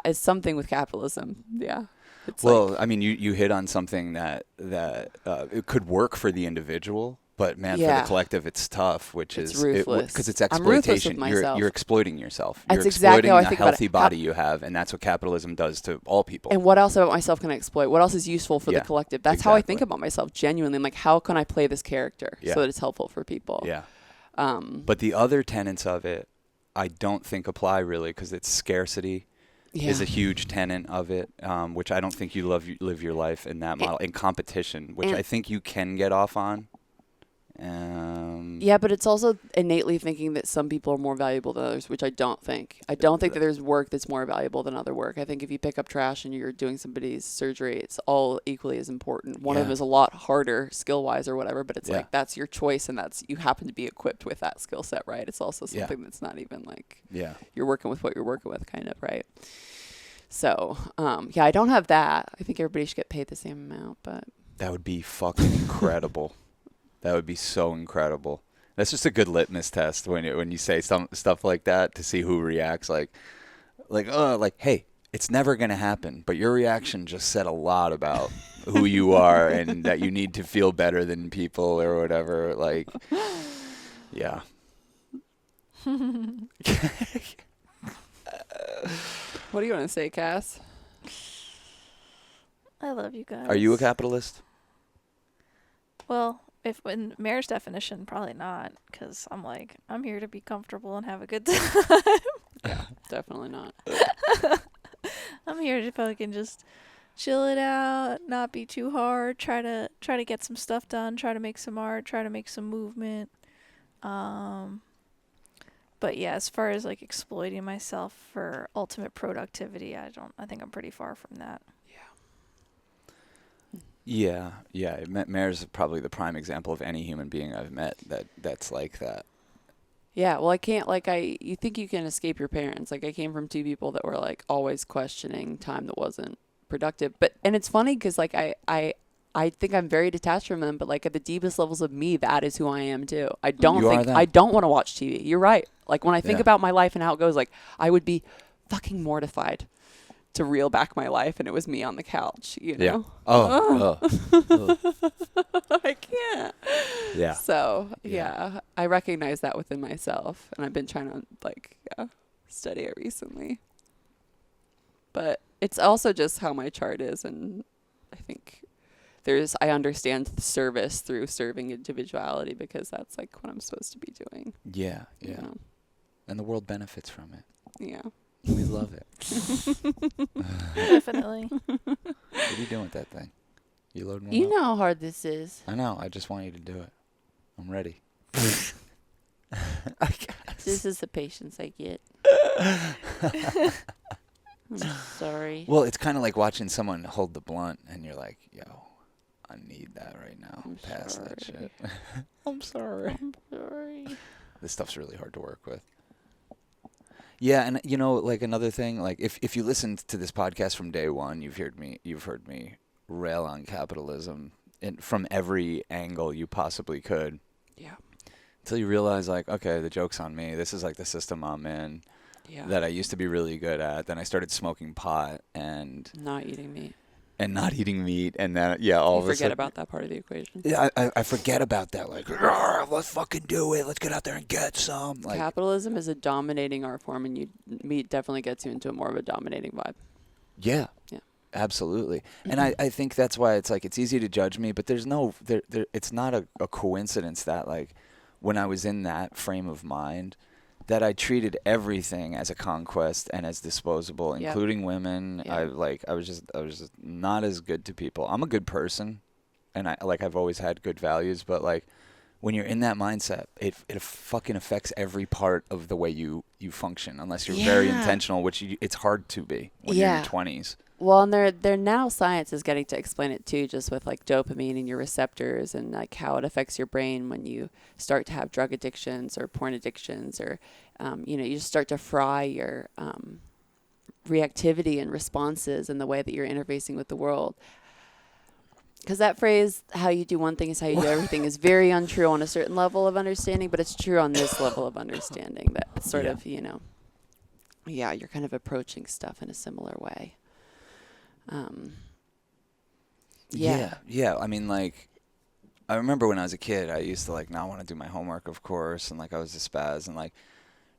is something with capitalism. Yeah. It's well, I mean, you hit on something that it could work for the individual, but man, for the collective, it's tough. Which it's is ruthless. Because it's exploitation. You're exploiting yourself. That's you're exactly how I exploiting think the about healthy it. body you have, and that's what capitalism does to all people. And what else about myself can I exploit? What else is useful for the collective? That's how I think about myself genuinely. I'm like, how can I play this character so that it's helpful for people? Yeah. But the other tenets of it, I don't think apply really, because it's scarcity. Is a huge tenet of it, which I don't think you live your life in that model. And competition, which I think you can get off on. Yeah, but it's also innately thinking that some people are more valuable than others, which I don't think. I don't think that there's work that's more valuable than other work. I think if you pick up trash and you're doing somebody's surgery, it's all equally as important. One of them is a lot harder skill-wise or whatever, but it's like that's your choice, and that's you happen to be equipped with that skill set, right? It's also something that's not even like you're working with what you're working with, kind of, right? So, I don't have that. I think everybody should get paid the same amount, but that would be fucking incredible. That would be so incredible. That's just a good litmus test when you say some stuff like that, to see who reacts. Like, hey, it's never gonna happen, but your reaction just said a lot about who you are and that you need to feel better than people or whatever. Like, yeah. What do you want to say, Cass? I love you guys. Are you a capitalist? Well, if in Mare's definition, probably not, because I'm here to be comfortable and have a good time. Yeah, definitely not. I'm here to fucking just chill it out, not be too hard, try to get some stuff done, try to make some art, try to make some movement. But yeah, as far as like exploiting myself for ultimate productivity, I think I'm pretty far from that. Yeah. Mare's probably the prime example of any human being I've met that's like that. Yeah, well, I can't, you think you can escape your parents. Like, I came from two people that were, like, always questioning time that wasn't productive. And it's funny because, like, I think I'm very detached from them, but, like, at the deepest levels of me, that is who I am, too. I don't want to watch TV. You're right. Like, when I think about my life and how it goes, like, I would be fucking mortified to reel back my life, and it was me on the couch, you know? Yeah. Oh. I can't. Yeah. So, I recognize that within myself, and I've been trying to, study it recently. But it's also just how my chart is, and I think I understand the service through serving individuality, because that's, like, what I'm supposed to be doing. Yeah. You know? And the world benefits from it. Yeah. We love it. Definitely. What are you doing with that thing? You loading one You up? know how hard this is. I know. I just want you to do it. I'm ready. I guess. This is the patience I get. I'm sorry. Well, it's kind of like watching someone hold the blunt, and you're like, yo, I need that right now. I'm Pass that sorry. shit. I'm sorry. I'm sorry. This stuff's really hard to work with. Yeah, and like another thing, like if you listened to this podcast from day one, you've heard me rail on capitalism from every angle you possibly could. Yeah. Until you realize, like, okay, the joke's on me. This is like the system I'm in Yeah. that I used to be really good at. Then I started smoking pot and Not eating meat. not eating meat, and then all You of a forget sudden, about that part of the equation. Yeah, I forget about that. Like, "Rawr, let's fucking do it. Let's get out there and get some. Like, Capitalism is a dominating art form, and meat definitely gets you into a more of a dominating vibe. yeah, Yeah. absolutely. And I think that's why it's like it's easy to judge me, but there's no it's not a coincidence that like when I was in that frame of mind that I treated everything as a conquest and as disposable, Yep. including women. Yeah. I was just not as good to people. I'm a good person, and I've always had good values, but like when you're in that mindset, it fucking affects every part of the way you function, unless you're very Yeah. intentional, which it's hard to be when you're in your 20s. Well, and they're now science is getting to explain it too, just with like dopamine and your receptors and like how it affects your brain when you start to have drug addictions or porn addictions or, you just start to fry your reactivity and responses and the way that you're interfacing with the world. Because that phrase, how you do one thing is how you do everything, is very untrue on a certain level of understanding, but it's true on this level of understanding that it's sort of, you're kind of approaching stuff in a similar way. Yeah. I mean, like, I remember when I was a kid, I used to like not want to do my homework, of course, and like I was a spaz, and like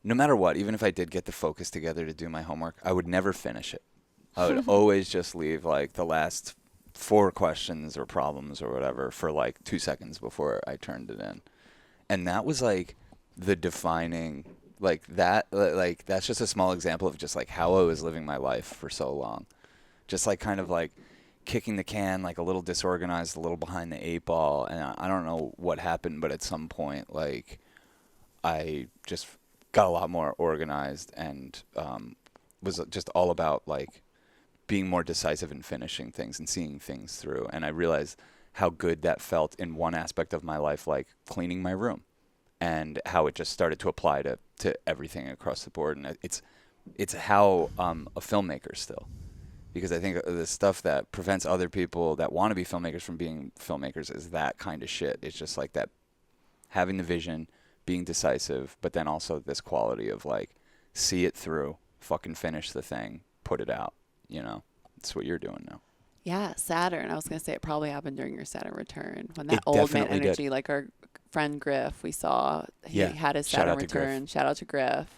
no matter what, even if I did get the focus together to do my homework, I would never finish it. I would always just leave like the last 4 questions or problems or whatever for like 2 seconds before I turned it in, and that was like the defining that's just a small example of just like how I was living my life for so long. Just like kind of like kicking the can, like a little disorganized, a little behind the 8 ball. And I don't know what happened, but at some point, like I just got a lot more organized and was just all about like being more decisive in finishing things and seeing things through. And I realized how good that felt in one aspect of my life, like cleaning my room, and how it just started to apply to everything across the board. And it's how a filmmaker still. Because I think the stuff that prevents other people that want to be filmmakers from being filmmakers is that kind of shit. It's just like that, having the vision, being decisive, but then also this quality of like, see it through, fucking finish the thing, put it out. It's what you're doing now. Yeah, Saturn. I was going to say it probably happened during your Saturn return when that It old man definitely did. energy, like our friend Griff, we saw, he had his Shout Saturn out to Griff. return. Shout out to Griff.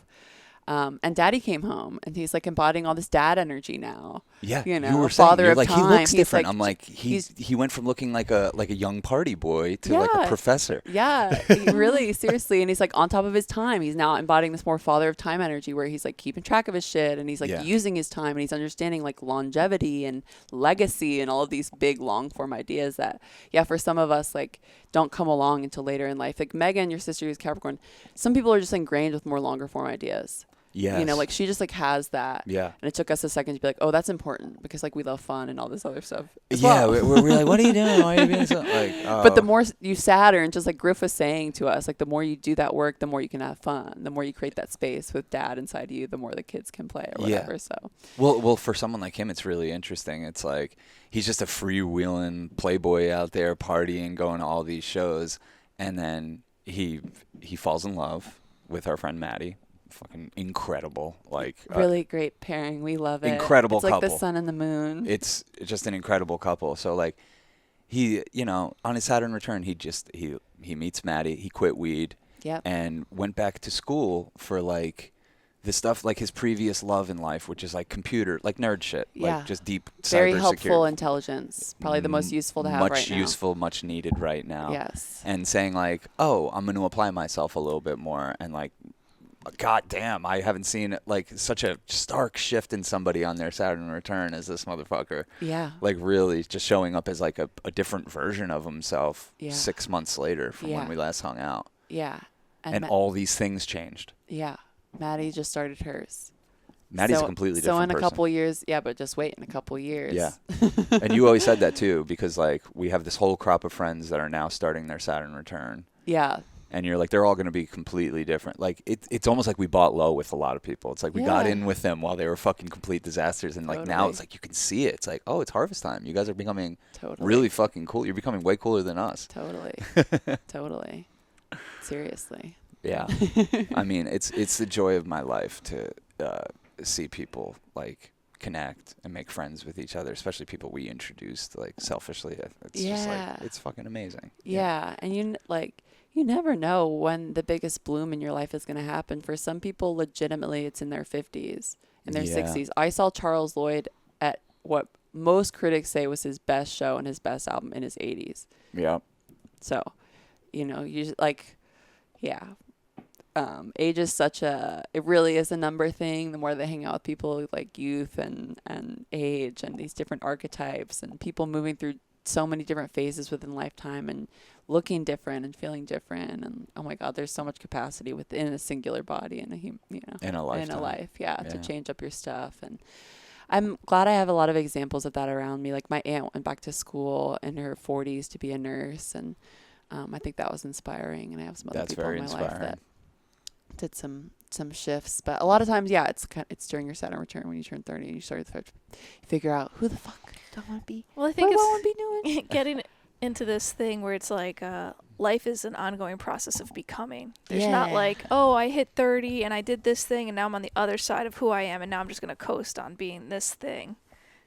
And Daddy came home, and he's like embodying all this dad energy now. Yeah, you you were father saying, of like, time. he looks He's different. like- I'm like, he went from looking like a young party boy to like a Yeah. professor. Yeah, he really, seriously. And he's like on top of his time. He's now embodying this more father of time energy where he's like keeping track of his shit and he's like Yeah. using his time and he's understanding like longevity and legacy and all of these big long form ideas that, for some of us like don't come along until later in life. Like Megan, your sister who's Capricorn, some people are just ingrained with more longer form ideas. Yes. Like she just like has that. Yeah. And it took us a second to be like, oh, that's important because like we love fun and all this other stuff. as Yeah, well. we're like, what are you doing? Why are you being so like? But the more you Saturn, just like Griff was saying to us, like the more you do that work, the more you can have fun. The more you create that space with dad inside you, the more the kids can play or whatever. Yeah. So Well, for someone like him, it's really interesting. It's like he's just a freewheeling playboy out there partying, going to all these shows, and then he falls in love with our friend Maddie. Fucking incredible, like really great pairing. We love it. Incredible It's like couple. the sun and the moon. It's just an incredible couple. So like he, on his Saturn return, he meets Maddie. He quit weed Yep. and went back to school for like the stuff like his previous love in life, which is like computer, like nerd shit, Yeah. like just deep Very cybersecurity. helpful intelligence. Probably the most useful to have much right now. useful, much needed right now. Yes. And saying like, oh, I'm going to apply myself a little bit more, and like, God damn, I haven't seen like such a stark shift in somebody on their Saturn return as this motherfucker. Yeah. Like really just showing up as like a different version of himself Yeah. 6 months later from Yeah. when we last hung out. Yeah. And Ma- all these things changed. yeah, Maddie just started hers. Maddie's so, a completely so different in a person. couple years, yeah, but just wait in a couple years. Yeah. And you always said that too, because like we have this whole crop of friends that are now starting their Saturn return. Yeah. And you're like, they're all going to be completely different. Like it's almost like we bought low with a lot of people. It's like we got Yeah. in with them while they were fucking complete disasters, and like now Totally. it's like you can see it. It's like, oh, it's harvest time. You guys are becoming Totally. really fucking cool. You're becoming way cooler than us. Totally. Totally. Seriously. Yeah. I mean, it's the joy of my life to see people like connect and make friends with each other, especially people we introduced like selfishly. It's just like, Yeah. it's fucking amazing. Yeah. And you never know when the biggest bloom in your life is going to happen. For some people, legitimately, it's in their 50s, in their Yeah. 60s. I saw Charles Lloyd at what most critics say was his best show and his best album in his 80s. Yeah. So, you just, like, yeah. Age is it really is a number thing. The more they hang out with people like youth and age and these different archetypes and people moving through so many different phases within lifetime and looking different and feeling different. And oh my God, there's so much capacity within a singular body and In a lifetime. in a life. Yeah. To Yeah. change up your stuff. And I'm glad I have a lot of examples of that around me. Like my aunt went back to school in her 40s to be a nurse. And I think that was inspiring. And I have some other That's people very in my life inspiring. that did some shifts, but a lot of times, yeah, it's during your Saturn return when you turn 30 and you start to figure out who the fuck do I want to be. Well, I What think do I want to be doing? getting into this thing where it's like life is an ongoing process of becoming. There's not like, oh, I hit 30 and I did this thing and now I'm on the other side of who I am and now I'm just going to coast on being this thing.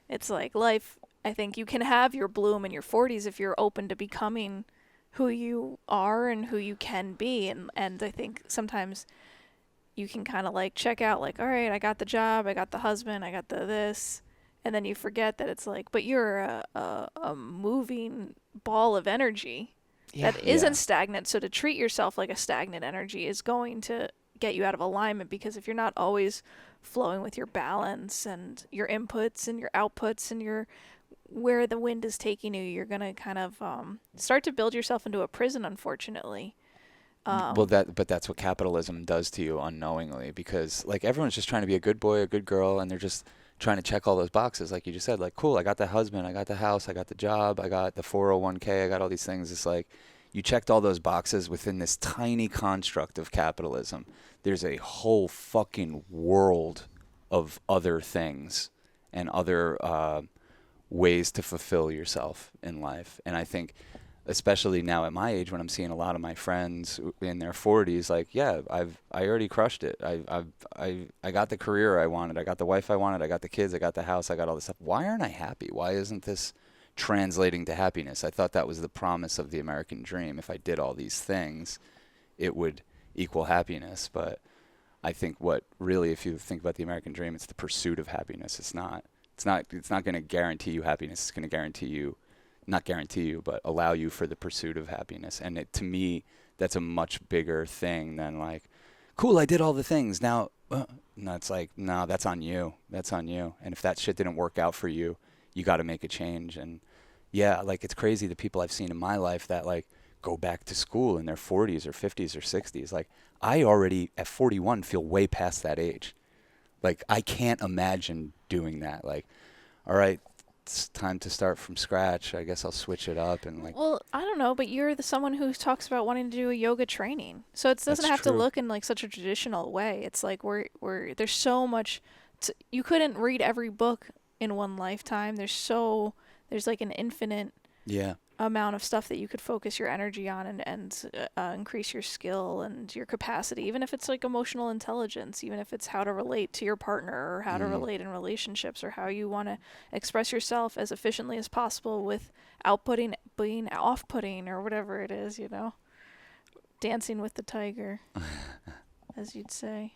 It's like life, I think you can have your bloom in your 40s if you're open to becoming who you are and who you can be. And I think sometimes you can kind of like check out like, all right, I got the job, I got the husband, I got the this. And then you forget that it's like, but you're a moving ball of energy that isn't stagnant. So to treat yourself like a stagnant energy is going to get you out of alignment, because if you're not always flowing with your balance and your inputs and your outputs and your where the wind is taking you, you're going to kind of start to build yourself into a prison, unfortunately. But that's what capitalism does to you unknowingly, because like everyone's just trying to be a good boy, a good girl, and they're just trying to check all those boxes. Like you just said, like, cool, I got the husband, I got the house, I got the job, I got the 401k, I got all these things. It's like you checked all those boxes within this tiny construct of capitalism. There's a whole fucking world of other things and other ways to fulfill yourself in life. And I think especially now at my age, when I'm seeing a lot of my friends in their 40s, like, yeah, I already crushed it. I got the career I wanted. I got the wife I wanted. I got the kids. I got the house. I got all this stuff. Why aren't I happy? Why isn't this translating to happiness? I thought that was the promise of the American dream. If I did all these things, it would equal happiness. But I think what really, if you think about the American dream, it's the pursuit of happiness. It's not going to guarantee you happiness. It's going to guarantee you, not guarantee you, but allow you for the pursuit of happiness. And to me, that's a much bigger thing than like, cool, I did all the things. Now, no, it's like, no, that's on you. That's on you. And if that shit didn't work out for you, you got to make a change. And yeah, like it's crazy the people I've seen in my life that like go back to school in their 40s or 50s or 60s. Like I already at 41 feel way past that age. Like I can't imagine doing that. Like, all right, it's time to start from scratch. I guess I'll switch it up and like. Well, I don't know, but you're someone who talks about wanting to do a yoga training, so it doesn't That's have to true. look in like such a traditional way. It's like we're there's so much. You couldn't read every book in one lifetime. There's like an infinite Yeah. amount of stuff that you could focus your energy on and increase your skill and your capacity, even if it's like emotional intelligence, even if it's how to relate to your partner or how to relate in relationships or how you want to express yourself as efficiently as possible without being off-putting or whatever it is, dancing with the tiger, as you'd say.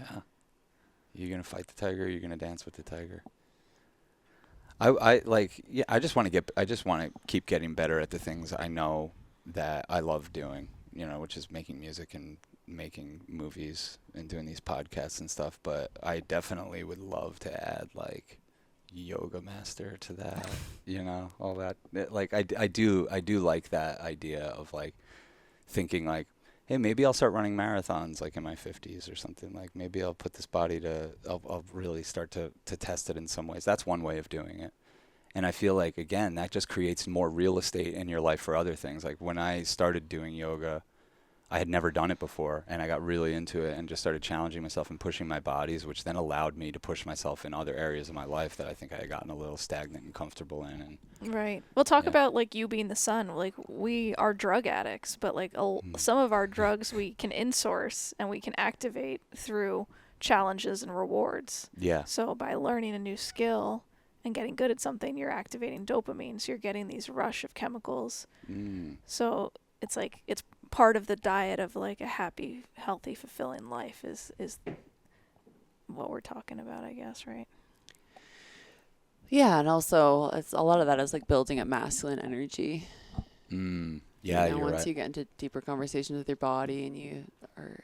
Yeah. You gonna fight the tiger? Or you gonna dance with the tiger? I just want to keep getting better at the things I know that I love doing, which is making music and making movies and doing these podcasts and stuff. But I definitely would love to add like yoga master to that, all that. Like I do like that idea of like thinking like, hey, maybe I'll start running marathons like in my 50s or something. Like maybe I'll put this body I'll really start to test it in some ways. That's one way of doing it. And I feel like, again, that just creates more real estate in your life for other things. Like when I started doing yoga, I had never done it before, and I got really into it and just started challenging myself and pushing my bodies, which then allowed me to push myself in other areas of my life that I think I had gotten a little stagnant and comfortable in. And Right. Well, talk Yeah. about like you being the son. Like we are drug addicts, but like some of our drugs we can insource and we can activate through challenges and rewards. yeah, So by learning a new skill and getting good at something, you're activating dopamine. So you're getting these rush of chemicals. So it's like it's part of the diet of like a happy, healthy, fulfilling life is what we're talking about, I guess, right? Yeah, and also it's a lot of that is like building up masculine energy. yeah, You know, you're once right. you get into deeper conversations with your body and you are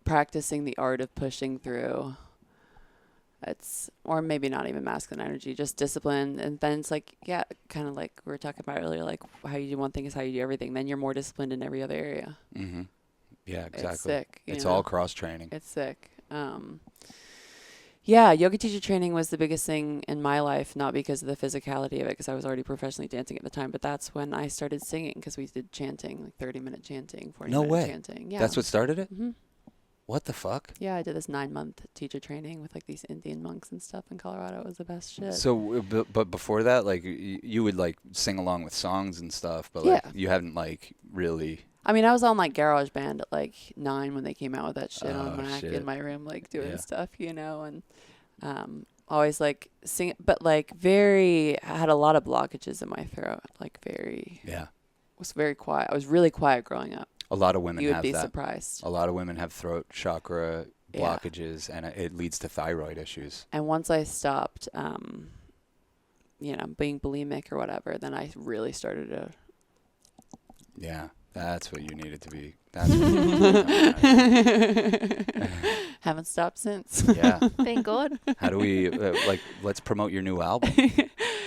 practicing the art of pushing through, it's, or maybe not even masculine energy, just discipline. And then it's like, yeah, kind of like we were talking about earlier, like how you do one thing is how you do everything. Then you're more disciplined in every other area. Yeah, exactly. It's sick. It's know? all cross training. It's sick. Yeah, yoga teacher training was the biggest thing in my life, not because of the physicality of it, because I was already professionally dancing at the time, but that's when I started singing, because we did chanting, like 30-minute chanting, 40-minute No way. chanting. Yeah. That's what started it? hmm What the fuck? Yeah, I did this 9-month teacher training with like these Indian monks and stuff in Colorado. It was the best shit. So, but before that, like, you would, like, sing along with songs and stuff, but, like, Yeah. you hadn't, like, really... I mean, I was on like Garage Band at like 9 when they came out with that shit Oh, on Mac shit. in my room, like doing Yeah. stuff, you know, and always like sing, but like I had a lot of blockages in my throat, like was very quiet. I was really quiet growing up. A lot of women You would have be that. surprised. A lot of women have throat chakra Yeah. blockages, and it leads to thyroid issues. And once I stopped, being bulimic or whatever, then I really started to. Yeah, that's what you needed to be. That's what you needed to be. Haven't stopped since. Yeah. Thank God. How do we, let's promote your new album.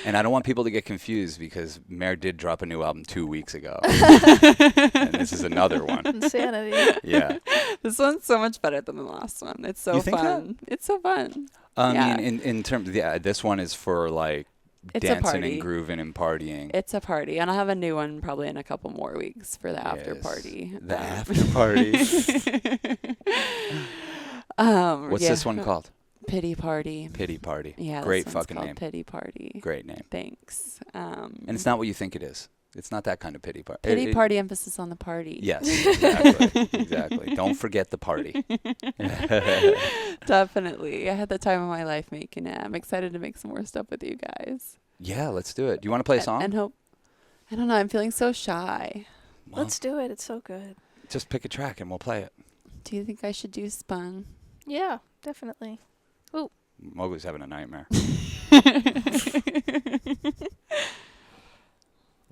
And I don't want people to get confused because Mare did drop a new album 2 weeks ago. And this is another one. Insanity. Yeah. This one's so much better than the last one. It's so You think fun. It's so fun. I Yeah. mean, in terms, this one is for like It's a dancing party. and grooving and partying. It's a party, and I'll have a new one probably in a couple more weeks for the after Yes. party. The after party. What's yeah. this one called? Pity Party. Pity Party. Yeah, Great this one's fucking called name. Pity Party. Great name. Thanks. And it's not what you think it is. It's not that kind of pity party. Pity Party, emphasis on the party. Yes, exactly. Exactly. Don't forget the party. Definitely. I had the time of my life making it. I'm excited to make some more stuff with you guys. Yeah, let's do it. Do you want to play a song? And hope. I don't know. I'm feeling so shy. Well, Let's do it. It's so good. just pick a track and we'll play it. Do you think I should do Spun? Yeah, definitely. Mowgli's having a nightmare.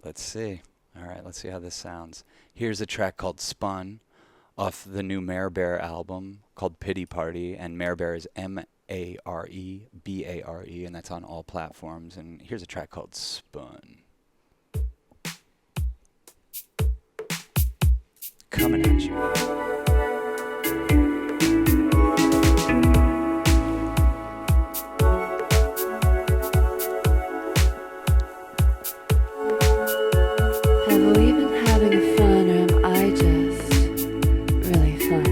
Let's see. All right, let's see how this sounds. Here's a track called Spun off the new Mare Bear album called Pity Party. And Mare Bear is MareBare, and that's on all platforms. And here's a track called Spun. Coming at you. Have we been having fun, or am I just really fun?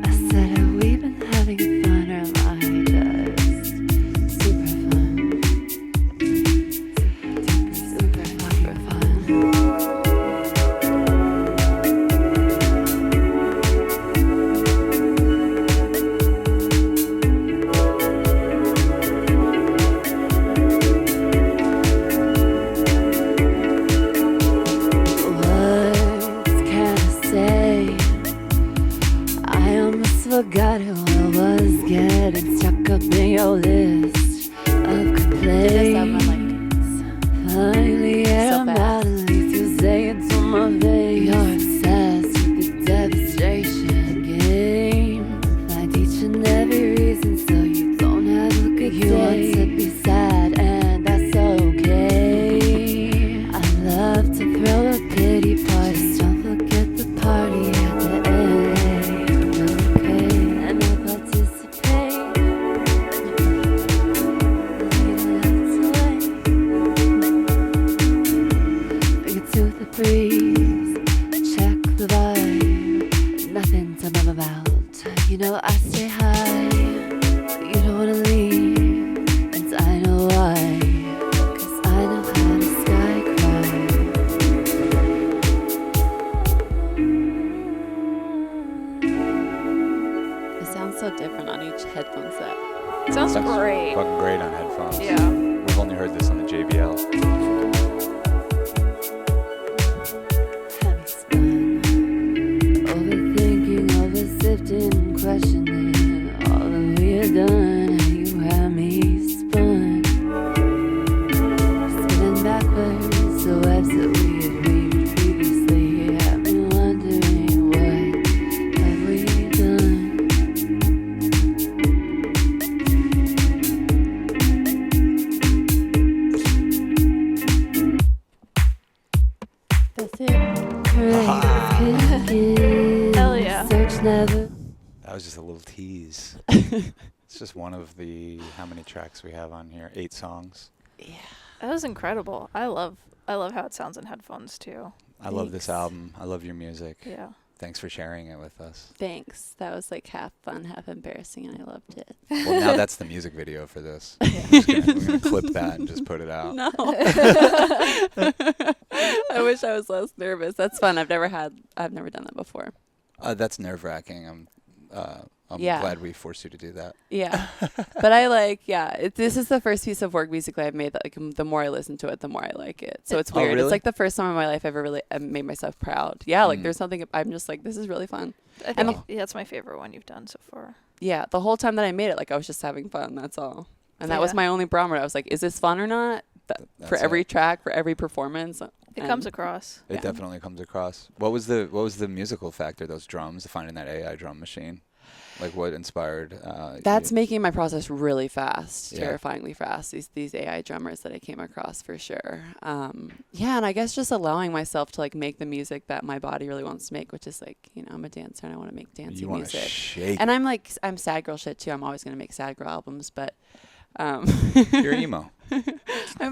I said, have we been having fun, or am I just super fun? Super fucking fun. the breeze, check the vibe, nothing to mum about. You know I stay high, you don't wanna leave, and I know why, 'cause I know how to sky cry. It sounds so different on each headphone set. Sounds great. Fucking great on headphones. Yeah. We've only heard this on the JBL. Having spun, overthinking, oversifting, questioning all that we had done. You had me spun, spinning backwards, the webs that we had weaved previously had me wondering what have we done. That's it. Hell yeah. Search never. That was just a little tease. It's just one of the, how many tracks we have on here? 8 songs. Yeah. That was incredible. I love how it sounds in headphones too. I love this Thanks. album. I love your music. Yeah. Thanks for sharing it with us. Thanks. That was like half fun, half embarrassing, and I loved it. Well, now that's the music video for this. Yeah. We're gonna clip that and just put it out. No. I wish I was less nervous. That's fun. I've never done that before. That's nerve-wracking. I'm Yeah. glad we forced you to do that. Yeah. But I this is the first piece of work musically I've made that like the more I listen to it, the more I like it. So it's Oh, weird. really? It's like the first time in my life I've ever really made myself proud. Yeah, like Mm. there's something I'm just like, this is really fun. I And think that's my favorite one you've done so far. Yeah, the whole time that I made it, like I was just having fun. That's all. And that was Yeah. my only barometer. I was like, is this fun or not? For That's every it. track, for every performance. It comes across. It Yeah. definitely comes across. What was the musical factor? Those drums, finding that AI drum machine, like what inspired? That's you? making my process really fast, Yeah. terrifyingly fast. These AI drummers that I came across for sure. Yeah, and I guess just allowing myself to like make the music that my body really wants to make, which is like, you know, I'm a dancer and I want to make dancing You want to music. shake. And I'm sad girl shit too. I'm always gonna make sad girl albums, but You're emo.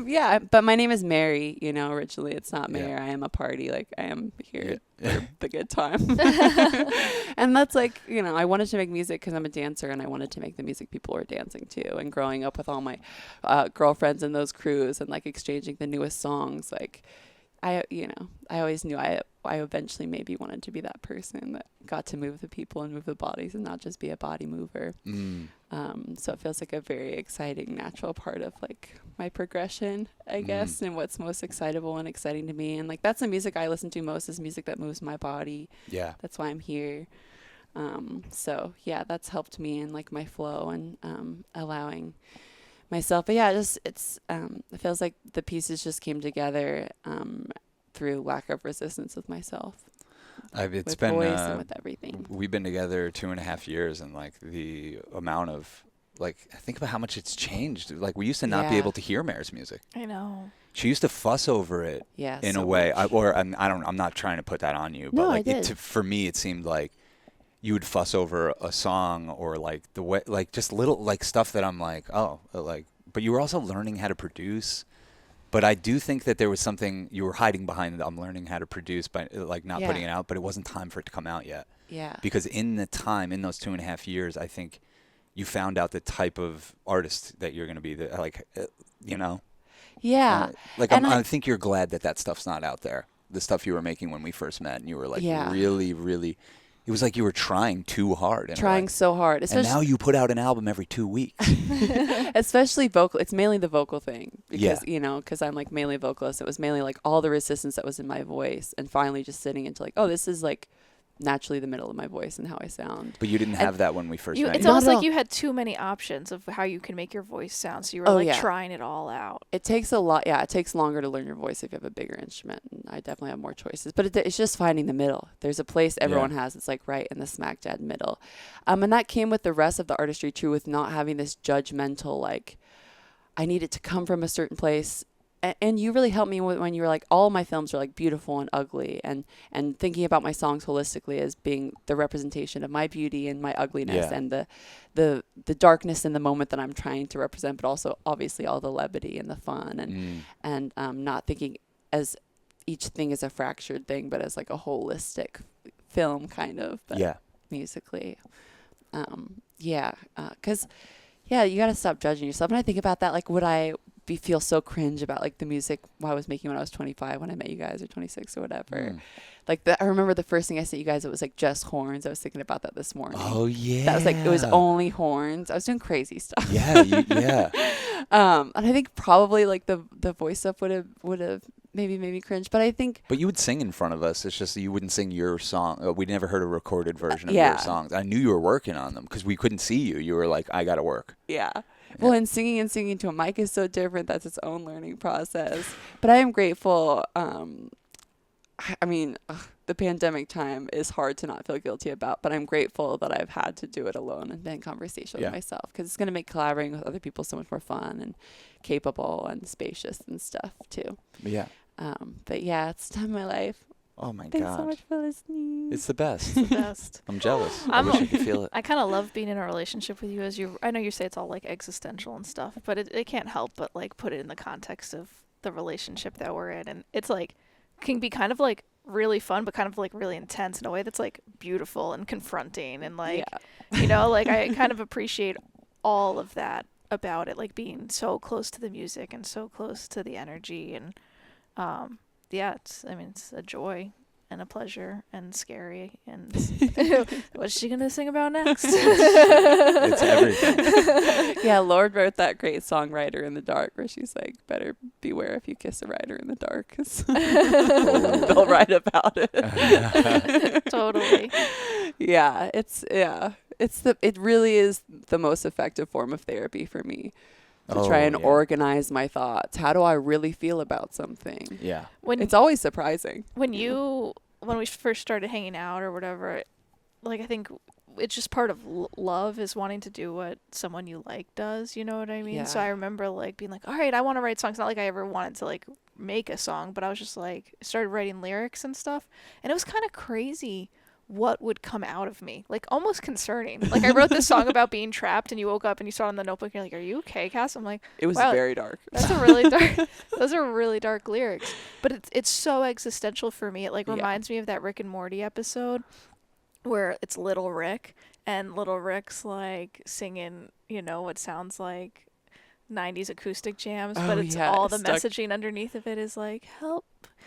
yeah. But my name is Mare. You know, originally it's not Yeah. Mare. I am a party. Like I am here Yeah. for the good time. And that's like, you know, I wanted to make music because I'm a dancer and I wanted to make the music people were dancing to. And growing up with all my girlfriends in those crews and like exchanging the newest songs, like I always knew I eventually maybe wanted to be that person that got to move the people and move the bodies and not just be a body mover. Mm. So it feels like a very exciting, natural part of like my progression, I guess, and what's most excitable and exciting to me. And like that's the music I listen to most, is music that moves my body. Yeah. That's why I'm here. So yeah, that's helped me in like my flow and allowing myself. But yeah, it feels like the pieces just came together through lack of resistance with myself. It's with been voice and with everything. we've been together 2.5 years, and like the amount of like, think about how much it's changed. Like we used to not be Yeah. able to hear Mare's music. I know. She used to fuss over it Yeah, in so a way. much. I'm not trying to put that on you, but No, I like did. for me, it seemed like you would fuss over a song or like the way, like just little like stuff that I'm like, oh, like. But you were also learning how to produce. But I do think that there was something you were hiding behind. I'm learning how to produce by like not Yeah. putting it out, but it wasn't time for it to come out yet. Yeah. Because in the time, in those 2.5 years, I think you found out the type of artist that you're going to be. You know. Yeah. Like And I think you're glad that stuff's not out there. The stuff you were making when we first met, and you were like Yeah. really, really. It was like you were trying too hard. In a Trying way. so hard. And now you put out an album every 2 weeks. Especially vocal. It's mainly the vocal thing because, Yeah. you know, because I'm like mainly a vocalist. It was mainly like all the resistance that was in my voice and finally just sitting into like, oh, this is like naturally the middle of my voice and how I sound. But you didn't have that when we first met. It's Not almost at like all. you had too many options of how you can make your voice sound. So you were Oh, like yeah. trying it all out. It takes a lot. Yeah, it takes longer to learn your voice if you have a bigger instrument. And I definitely have more choices. But it's just finding the middle. There's a place everyone has. It's like right in the smack dab middle. And that came with the rest of the artistry too, with not having this judgmental, like, I need it to come from a certain place. And you really helped me when you were like, all my films are like beautiful and ugly, and thinking about my songs holistically as being the representation of my beauty and my ugliness, Yeah. and the darkness in the moment that I'm trying to represent, but also obviously all the levity and the fun, and not thinking as each thing is a fractured thing, but as like a holistic film kind of, but Yeah. musically. Because you got to stop judging yourself. And I think about that, like, would I feel so cringe about like the music I was making when I was 25 when I met you guys, or 26 or whatever. Like I remember the first thing I sent you guys, it was like just horns. I was thinking about that this morning. Oh yeah. That was like, it was only horns. I was doing crazy stuff. Yeah. Yeah. And I think probably like the voice stuff would have maybe made me cringe, but I think. But you would sing in front of us. It's just that you wouldn't sing your song. We never heard a recorded version of Yeah. your songs. I knew you were working on them because we couldn't see you. You were like, I got to work. Yeah. Well, and singing to a mic is so different. That's its own learning process. But I am grateful. I mean, the pandemic time is hard to not feel guilty about, but I'm grateful that I've had to do it alone and been in conversation with myself, because it's going to make collaborating with other people so much more fun and capable and spacious and stuff too. Yeah. But yeah, it's the time of my life. Oh my Thanks God. so much for listening. It's the best. The best. I'm jealous. I wish I could feel it. I kind of love being in a relationship with you. I know you say it's all like existential and stuff, but it can't help but like put it in the context of the relationship that we're in, and it's like can be kind of like really fun, but kind of like really intense in a way that's like beautiful and confronting, and like you know, like I kind of appreciate all of that about it, like being so close to the music and so close to the energy, and it's a joy and a pleasure and scary, and what's she gonna sing about next? It's everything. Yeah, Lord wrote that great song "Rider in the Dark," where she's like, better beware if you kiss a rider in the dark, 'cause they'll write about it. Totally. It really is the most effective form of therapy for me, to try and organize my thoughts. How do I really feel about something? Yeah. It's always surprising. When we first started hanging out or whatever, like I think it's just part of love is wanting to do what someone you like does, you know what I mean? Yeah. So I remember like being like, all right, I want to write songs. Not like I ever wanted to like make a song, but I was just like started writing lyrics and stuff, and it was kind of crazy what would come out of me, like almost concerning. Like I wrote this song about being trapped, and you woke up and you saw it in the notebook and you're like, are you okay, Cass? I'm like, It was wow, very dark. that's a really dark those are really dark lyrics, but it's so existential for me. It like reminds me of that Rick and Morty episode where it's Little Rick, and Little Rick's like singing, you know, what sounds like 90s acoustic jams, but it's all the messaging underneath of it is like, help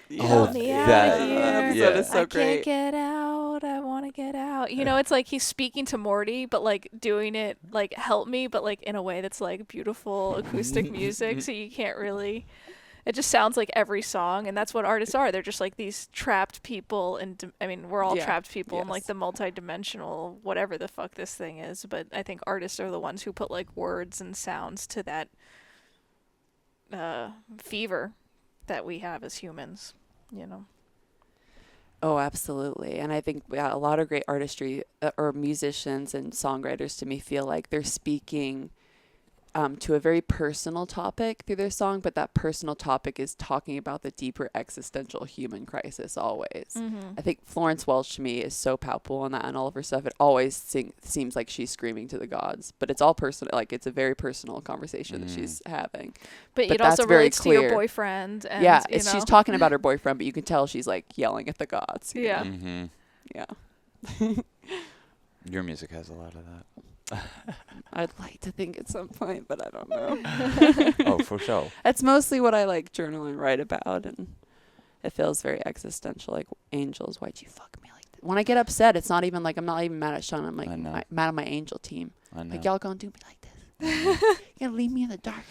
me out of here. Episode is so I great. can't get out. I want to get out. You know, it's like he's speaking to Morty, but like doing it like help me, but like in a way that's like beautiful acoustic music. So you can't really. It just sounds like every song, and that's what artists are. They're just like these trapped people, and we're all trapped people in like the multi-dimensional whatever the fuck this thing is. But I think artists are the ones who put like words and sounds to that fever that we have as humans, you know. Oh, absolutely. And I think a lot of great artistry or musicians and songwriters to me feel like they're speaking to a very personal topic through their song, but that personal topic is talking about the deeper existential human crisis always. Mm-hmm. I think Florence Welch to me is so palpable in that, and all of her stuff. It always seems like she's screaming to the gods, but it's all personal. Like it's a very personal conversation that she's having. But it that's also very relates to your clear. boyfriend. And, Yeah, you know. she's talking about her boyfriend, but you can tell she's like yelling at the gods. you Yeah. know? Mm-hmm. Yeah. Your music has a lot of that. I'd like to think at some point, but I don't know. Oh, for sure. That's mostly what I like journal and write about, and it feels very existential. Like, angels, why'd you fuck me like that? When I get upset, it's not even like I'm not even mad at Sean. I'm like mad at my angel team. I know. Like, y'all gonna do me like this? You gotta leave me in the dark.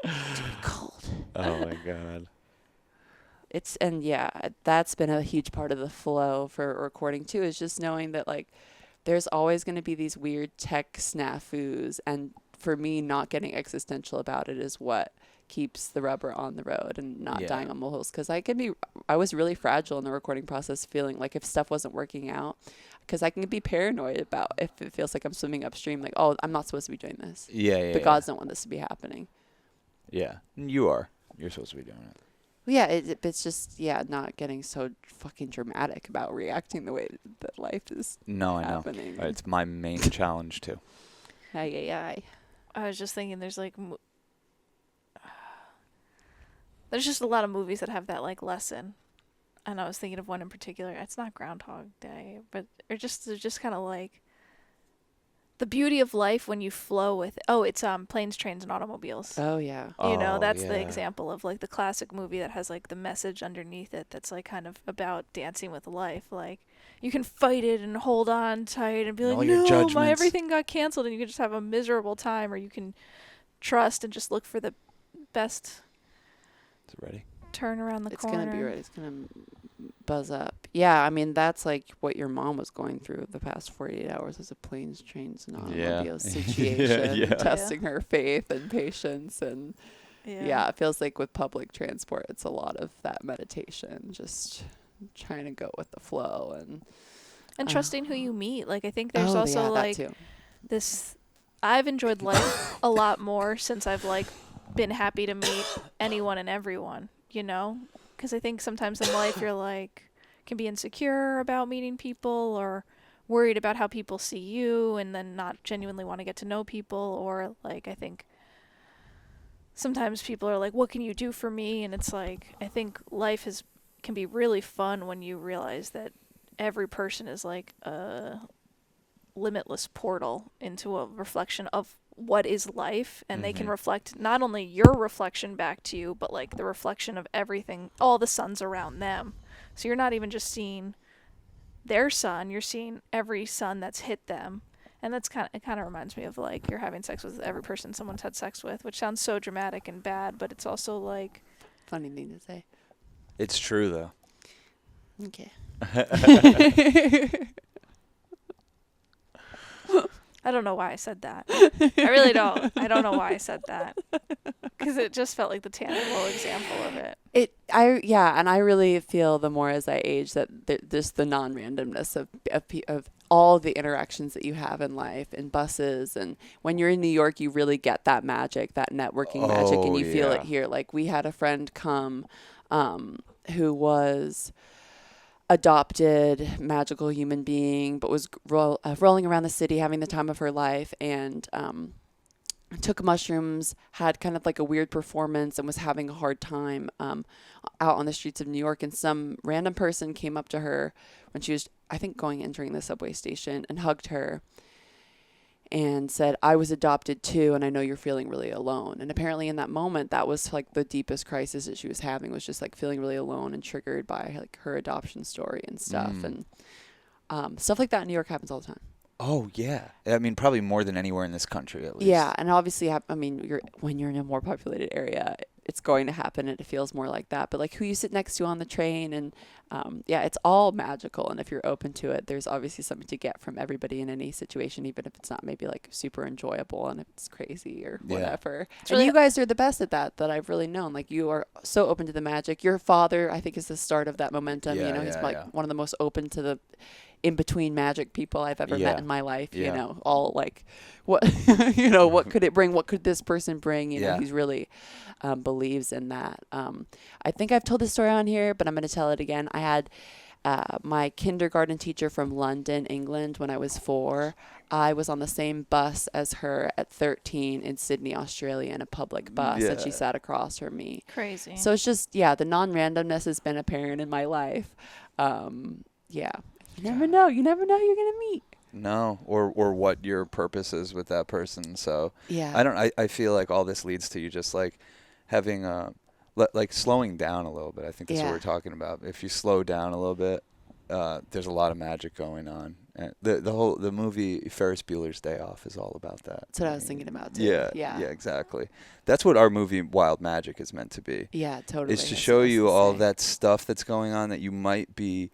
It's too cold. Oh my God. That's been a huge part of the flow for recording too, is just knowing that like there's always going to be these weird tech snafus, and for me not getting existential about it is what keeps the rubber on the road and not dying on molehills, because I was really fragile in the recording process, feeling like if stuff wasn't working out, because I can be paranoid about if it feels like I'm swimming upstream, like, oh, I'm not supposed to be doing this. The gods don't want this to be happening. Yeah, you're supposed to be doing it. Yeah, it's just, not getting so fucking dramatic about reacting the way that life is happening. I know. It's my main challenge, too. Aye. I was just thinking there's like There's just a lot of movies that have that like lesson. And I was thinking of one in particular. It's not Groundhog Day, but they're just kind of like the beauty of life when you flow with it. Oh, it's Planes, Trains, and Automobiles. Oh yeah. You know, Oh, that's the yeah. example of like the classic movie that has like the message underneath it that's like kind of about dancing with life. Like you can fight it and hold on tight and be And like, all your no, my judgments. everything got canceled, and you can just have a miserable time, or you can trust and just look for the best Is it ready? turn around the It's corner. gonna be right. It's gonna buzz up. Yeah, I mean that's like what your mom was going through the past 48 hours as a planes, trains, and automobiles situation, Yeah. testing her faith and patience, and Yeah. yeah, it feels like with public transport, it's a lot of that meditation, just trying to go with the flow And trusting who you meet. Like I think there's also that like too. this. I've enjoyed life a lot more since I've like been happy to meet anyone and everyone. You know, because I think sometimes in life you're like can be insecure about meeting people or worried about how people see you and then not genuinely want to get to know people, or like I think sometimes people are like, what can you do for me? And it's like I think life can be really fun when you realize that every person is like a limitless portal into a reflection of what is life, and they can Mhm. reflect not only your reflection back to you, but like the reflection of everything, all the suns around them. So you're not even just seeing their sun, you're seeing every sun that's hit them. And it kind of reminds me of like you're having sex with every person someone's had sex with, which sounds so dramatic and bad, but it's also like Funny thing to say. It's true though. Okay. I don't know why I said that. I really don't. I don't know why I said that. Because it just felt like the tangible example of it. And I really feel the more as I age that just the non-randomness of all the interactions that you have in life, in buses, and when you're in New York, you really get that magic, that networking magic, and you feel it here. Like we had a friend come, who was adopted magical human being, but was rolling around the city having the time of her life, and took mushrooms, had kind of like a weird performance, and was having a hard time out on the streets of New York. And some random person came up to her when she was, I think, entering the subway station, and hugged her and said, I was adopted too, and I know you're feeling really alone. And apparently in that moment, that was like the deepest crisis that she was having, was just like feeling really alone and triggered by like her adoption story and stuff. And stuff like that in New York happens all the time. Oh yeah. I mean, probably more than anywhere in this country at least. Yeah, and obviously, when you're in a more populated area, it's going to happen, and it feels more like that. But like who you sit next to on the train, and it's all magical. And if you're open to it, there's obviously something to get from everybody in any situation, even if it's not maybe like super enjoyable and it's crazy or whatever. It's And really you guys are the best at that I've really known. Like you are so open to the magic. Your father, I think, is the start of that momentum. Yeah, He's yeah, like yeah. one of the most open to the in between magic people I've ever met in my life. Yeah. All like what what could it bring? What could this person bring? Yeah. He's really believes in that. I think I've told this story on here, but I'm going to tell it again. I had my kindergarten teacher from London, England, when I was 4. I was on the same bus as her at 13 in Sydney, Australia, in a public bus, and she Yeah. sat across from me. Crazy. So it's just, the non-randomness has been apparent in my life. You never know. You never know who you're going to meet. No, or what your purpose is with that person. So Yeah. I feel like all this leads to you just like having like slowing down a little bit. I think that's what we're talking about. If you slow down a little bit, there's a lot of magic going on. And the movie Ferris Bueller's Day Off is all about that. That's what I was thinking about too. Yeah, exactly. That's what our movie Wild Magic is meant to be. Yeah, totally. It's to show you all that stuff that's going on that you might be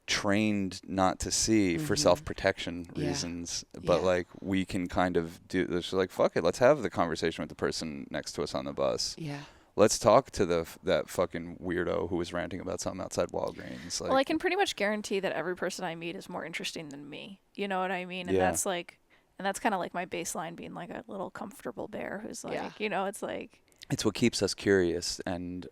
trained not to see for self-protection reasons, but like we can kind of do this, like fuck it, let's have the conversation with the person next to us on the bus. Let's talk to that fucking weirdo who was ranting about something outside Walgreens. Like, well, I can pretty much guarantee that every person I meet is more interesting than me. You know what I mean? And that's like, and that's kind of like my baseline, being like a little comfortable bear who's like, it's like, it's what keeps us curious and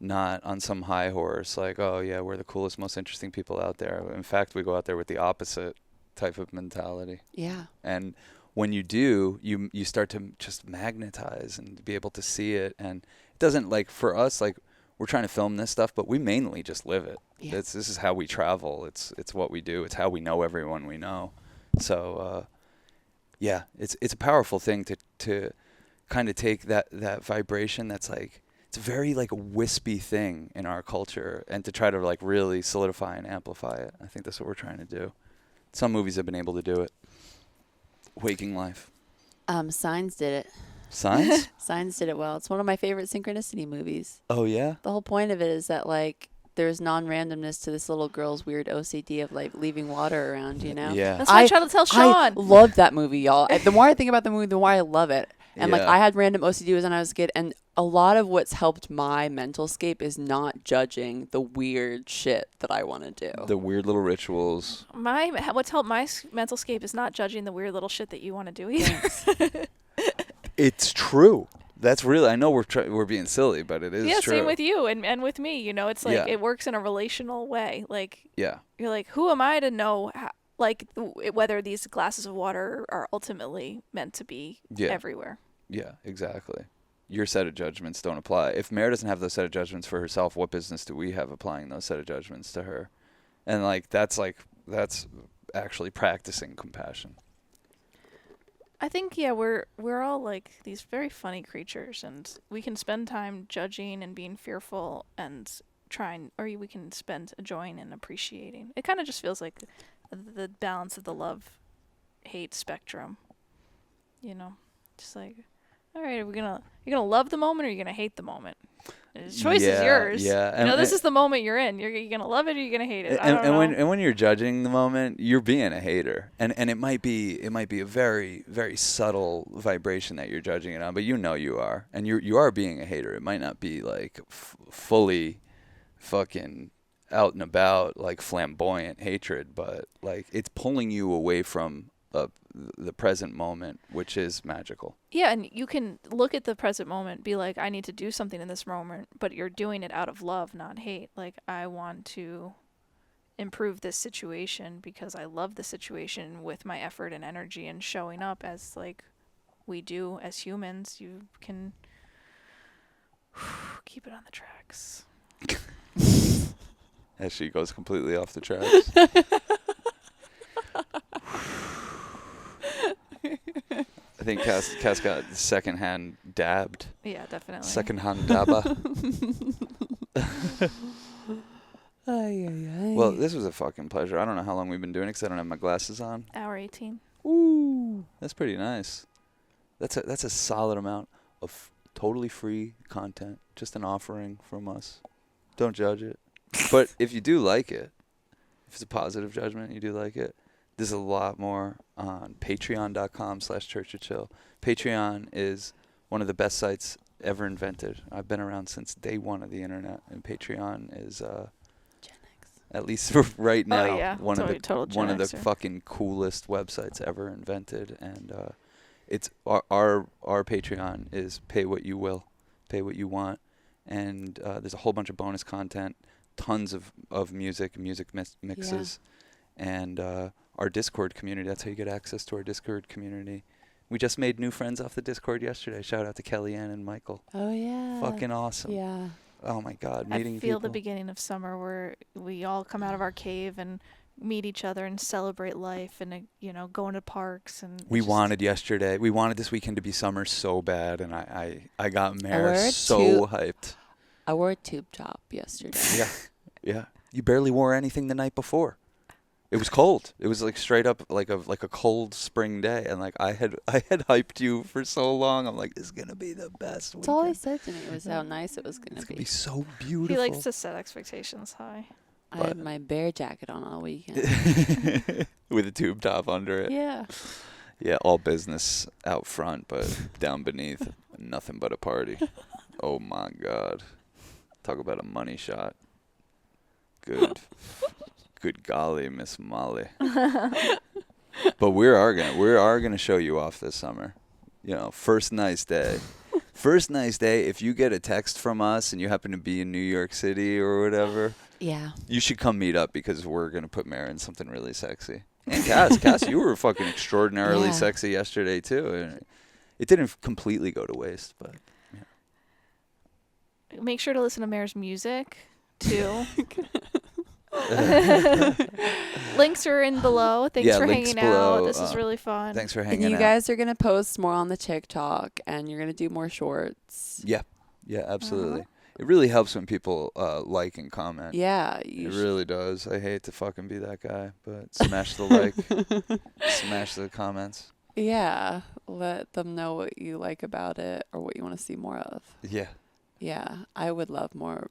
not on some high horse like, oh yeah, we're the coolest, most interesting people out there. In fact, we go out there with the opposite type of mentality. Yeah. And when you do, you start to just magnetize and be able to see it, and doesn't, like, for us, like, we're trying to film this stuff, but we mainly just live it. Yeah. This is how we travel. It's what we do. It's how we know everyone we know. So, yeah, it's a powerful thing to kind of take that vibration that's like, it's a very like wispy thing in our culture, and to try to like really solidify and amplify it. I think that's what we're trying to do. Some movies have been able to do it. Waking Life. Signs did it. Signs? Signs did it well. It's one of my favorite synchronicity movies. Oh, yeah? The whole point of it is that, like, there's non-randomness to this little girl's weird OCD of, like, leaving water around, you know? Yeah. That's what I try to tell Sean. I love that movie, y'all. The more I think about the movie, the more I love it. And, like, Yeah. I had random OCD when I was a kid, and a lot of what's helped my mental scape is not judging the weird shit that I want to do. The weird little rituals. What's helped my mental scape is not judging the weird little shit that you want to do either. It's true. That's really, I know we're being silly, but it is Yeah, true. same with you and with me. You know, it's like Yeah. it works in a relational way. Like Yeah. you're like, who am I to know whether these glasses of water are ultimately meant to be Yeah. everywhere? Yeah, exactly. Your set of judgments don't apply. If Mare doesn't have those set of judgments for herself, what business do we have applying those set of judgments to her? And that's actually practicing compassion. I think we're all like these very funny creatures, and we can spend time judging and being fearful and trying, or we can spend enjoying and appreciating. It kind of just feels like the balance of the love-hate spectrum. You know, just like, all right, you're gonna love the moment or you're gonna hate the moment. The choice is yours. Yeah, You know, this is the moment you're in. You're gonna love it or you're gonna hate it. I don't know. When you're judging the moment, you're being a hater, and it might be a very, very subtle vibration that you're judging it on, but you know you are, and you are being a hater. It might not be like fully fucking out and about like flamboyant hatred, but like it's pulling you away from the present moment, which is magical. Yeah, and you can look at the present moment, be like, I need to do something in this moment, but you're doing it out of love, not hate. Like, I want to improve this situation because I love the situation with my effort and energy and showing up as, like, we do as humans. You can keep it on the tracks. As she goes completely off the tracks. I think Cass got secondhand dabbed. Yeah, definitely. Secondhand dabba. Well, this was a fucking pleasure. I don't know how long we've been doing it because I don't have my glasses on. Hour 18. Ooh, that's pretty nice. That's a solid amount of totally free content. Just an offering from us. Don't judge it. But if you do like it, if it's a positive judgment, you do like it, there's a lot more on patreon.com/churchofchill. Patreon is one of the best sites ever invented. I've been around since day one of the internet, and Patreon is Gen X. at least for right now yeah. one of Total the Gen the Xer. fucking coolest websites ever invented. And it's our Patreon is pay what you will, pay what you want, and there's a whole bunch of bonus content, tons of music mixes, and our Discord community. That's how you get access to our Discord community. We just made new friends off the Discord yesterday. Shout out to Kellyanne and Michael. Oh, yeah. Fucking awesome. Yeah. Oh my God, I meeting feel people. the beginning of summer where we all come out of our cave and meet each other and celebrate life and, go into parks. And We it's just- wanted yesterday. We wanted this weekend to be summer so bad, and I got Mare wore so hyped. I wore a tube top yesterday. Yeah. You barely wore anything the night before. It was cold. It was like straight up like a cold spring day, and like I had hyped you for so long. I'm like, this is gonna be the best. That's all he said to me was how nice it was going It's to gonna be. be so beautiful. He likes to set expectations high. I had my bear jacket on all weekend. With a tube top under it. Yeah. Yeah, all business out front, but down beneath, nothing but a party. Oh my God. Talk about a money shot. Good golly, Miss Molly. But we are gonna show you off this summer. First nice day. First nice day, if you get a text from us and you happen to be in New York City or whatever, Yeah. you should come meet up because we're going to put Mare in something really sexy. And Cass, you were fucking extraordinarily Yeah. sexy yesterday too. And it didn't completely go to waste, but Make sure to listen to Mare's music too. Links are in below. Thanks Yeah, for links hanging below. out. This is really fun. Thanks for And hanging you out. guys are gonna post more on the TikTok, and you're gonna do more shorts. Yeah, absolutely. Uh-huh. It really helps when people like and comment. Yeah, It really does. I hate to fucking be that guy, but smash the like, smash the comments. Yeah, let them know what you like about it or what you want to see more of. Yeah. Yeah, I would love more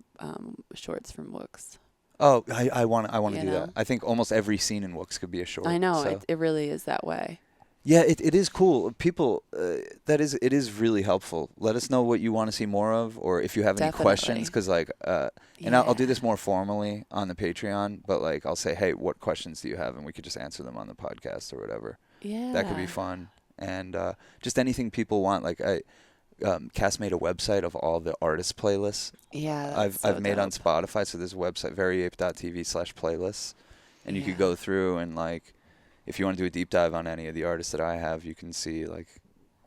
shorts from Wooks. Oh, I want to You do know? that. I think almost every scene in Wooks could be a short. I know, So. it really is that way. Yeah, it is cool. People, it is really helpful. Let us know what you want to see more of, or if you have any Definitely. questions, because like, and I'll do this more formally on the Patreon. But like, I'll say, hey, what questions do you have, and we could just answer them on the podcast or whatever. Yeah. That could be fun, and just anything people want. Like Cass made a website of all the artist playlists. Yeah. I've made on Spotify, so there's a website, veryape.tv/playlists, and you could go through and like. If you want to do a deep dive on any of the artists that I have, you can see like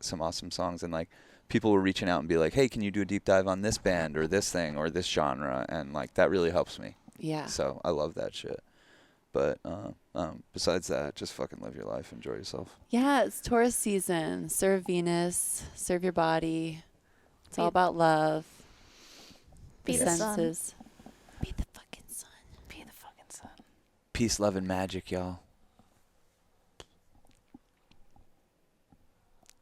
some awesome songs. And like people were reaching out and be like, hey, can you do a deep dive on this band or this thing or this genre? And like that really helps me. Yeah. So I love that shit. But besides that, just fucking live your life. Enjoy yourself. Yeah, it's Taurus season. Serve Venus. Serve your body. It's all about love. Be the the sun. senses. Be the fucking sun. Be the fucking sun. Peace, love, and magic, y'all.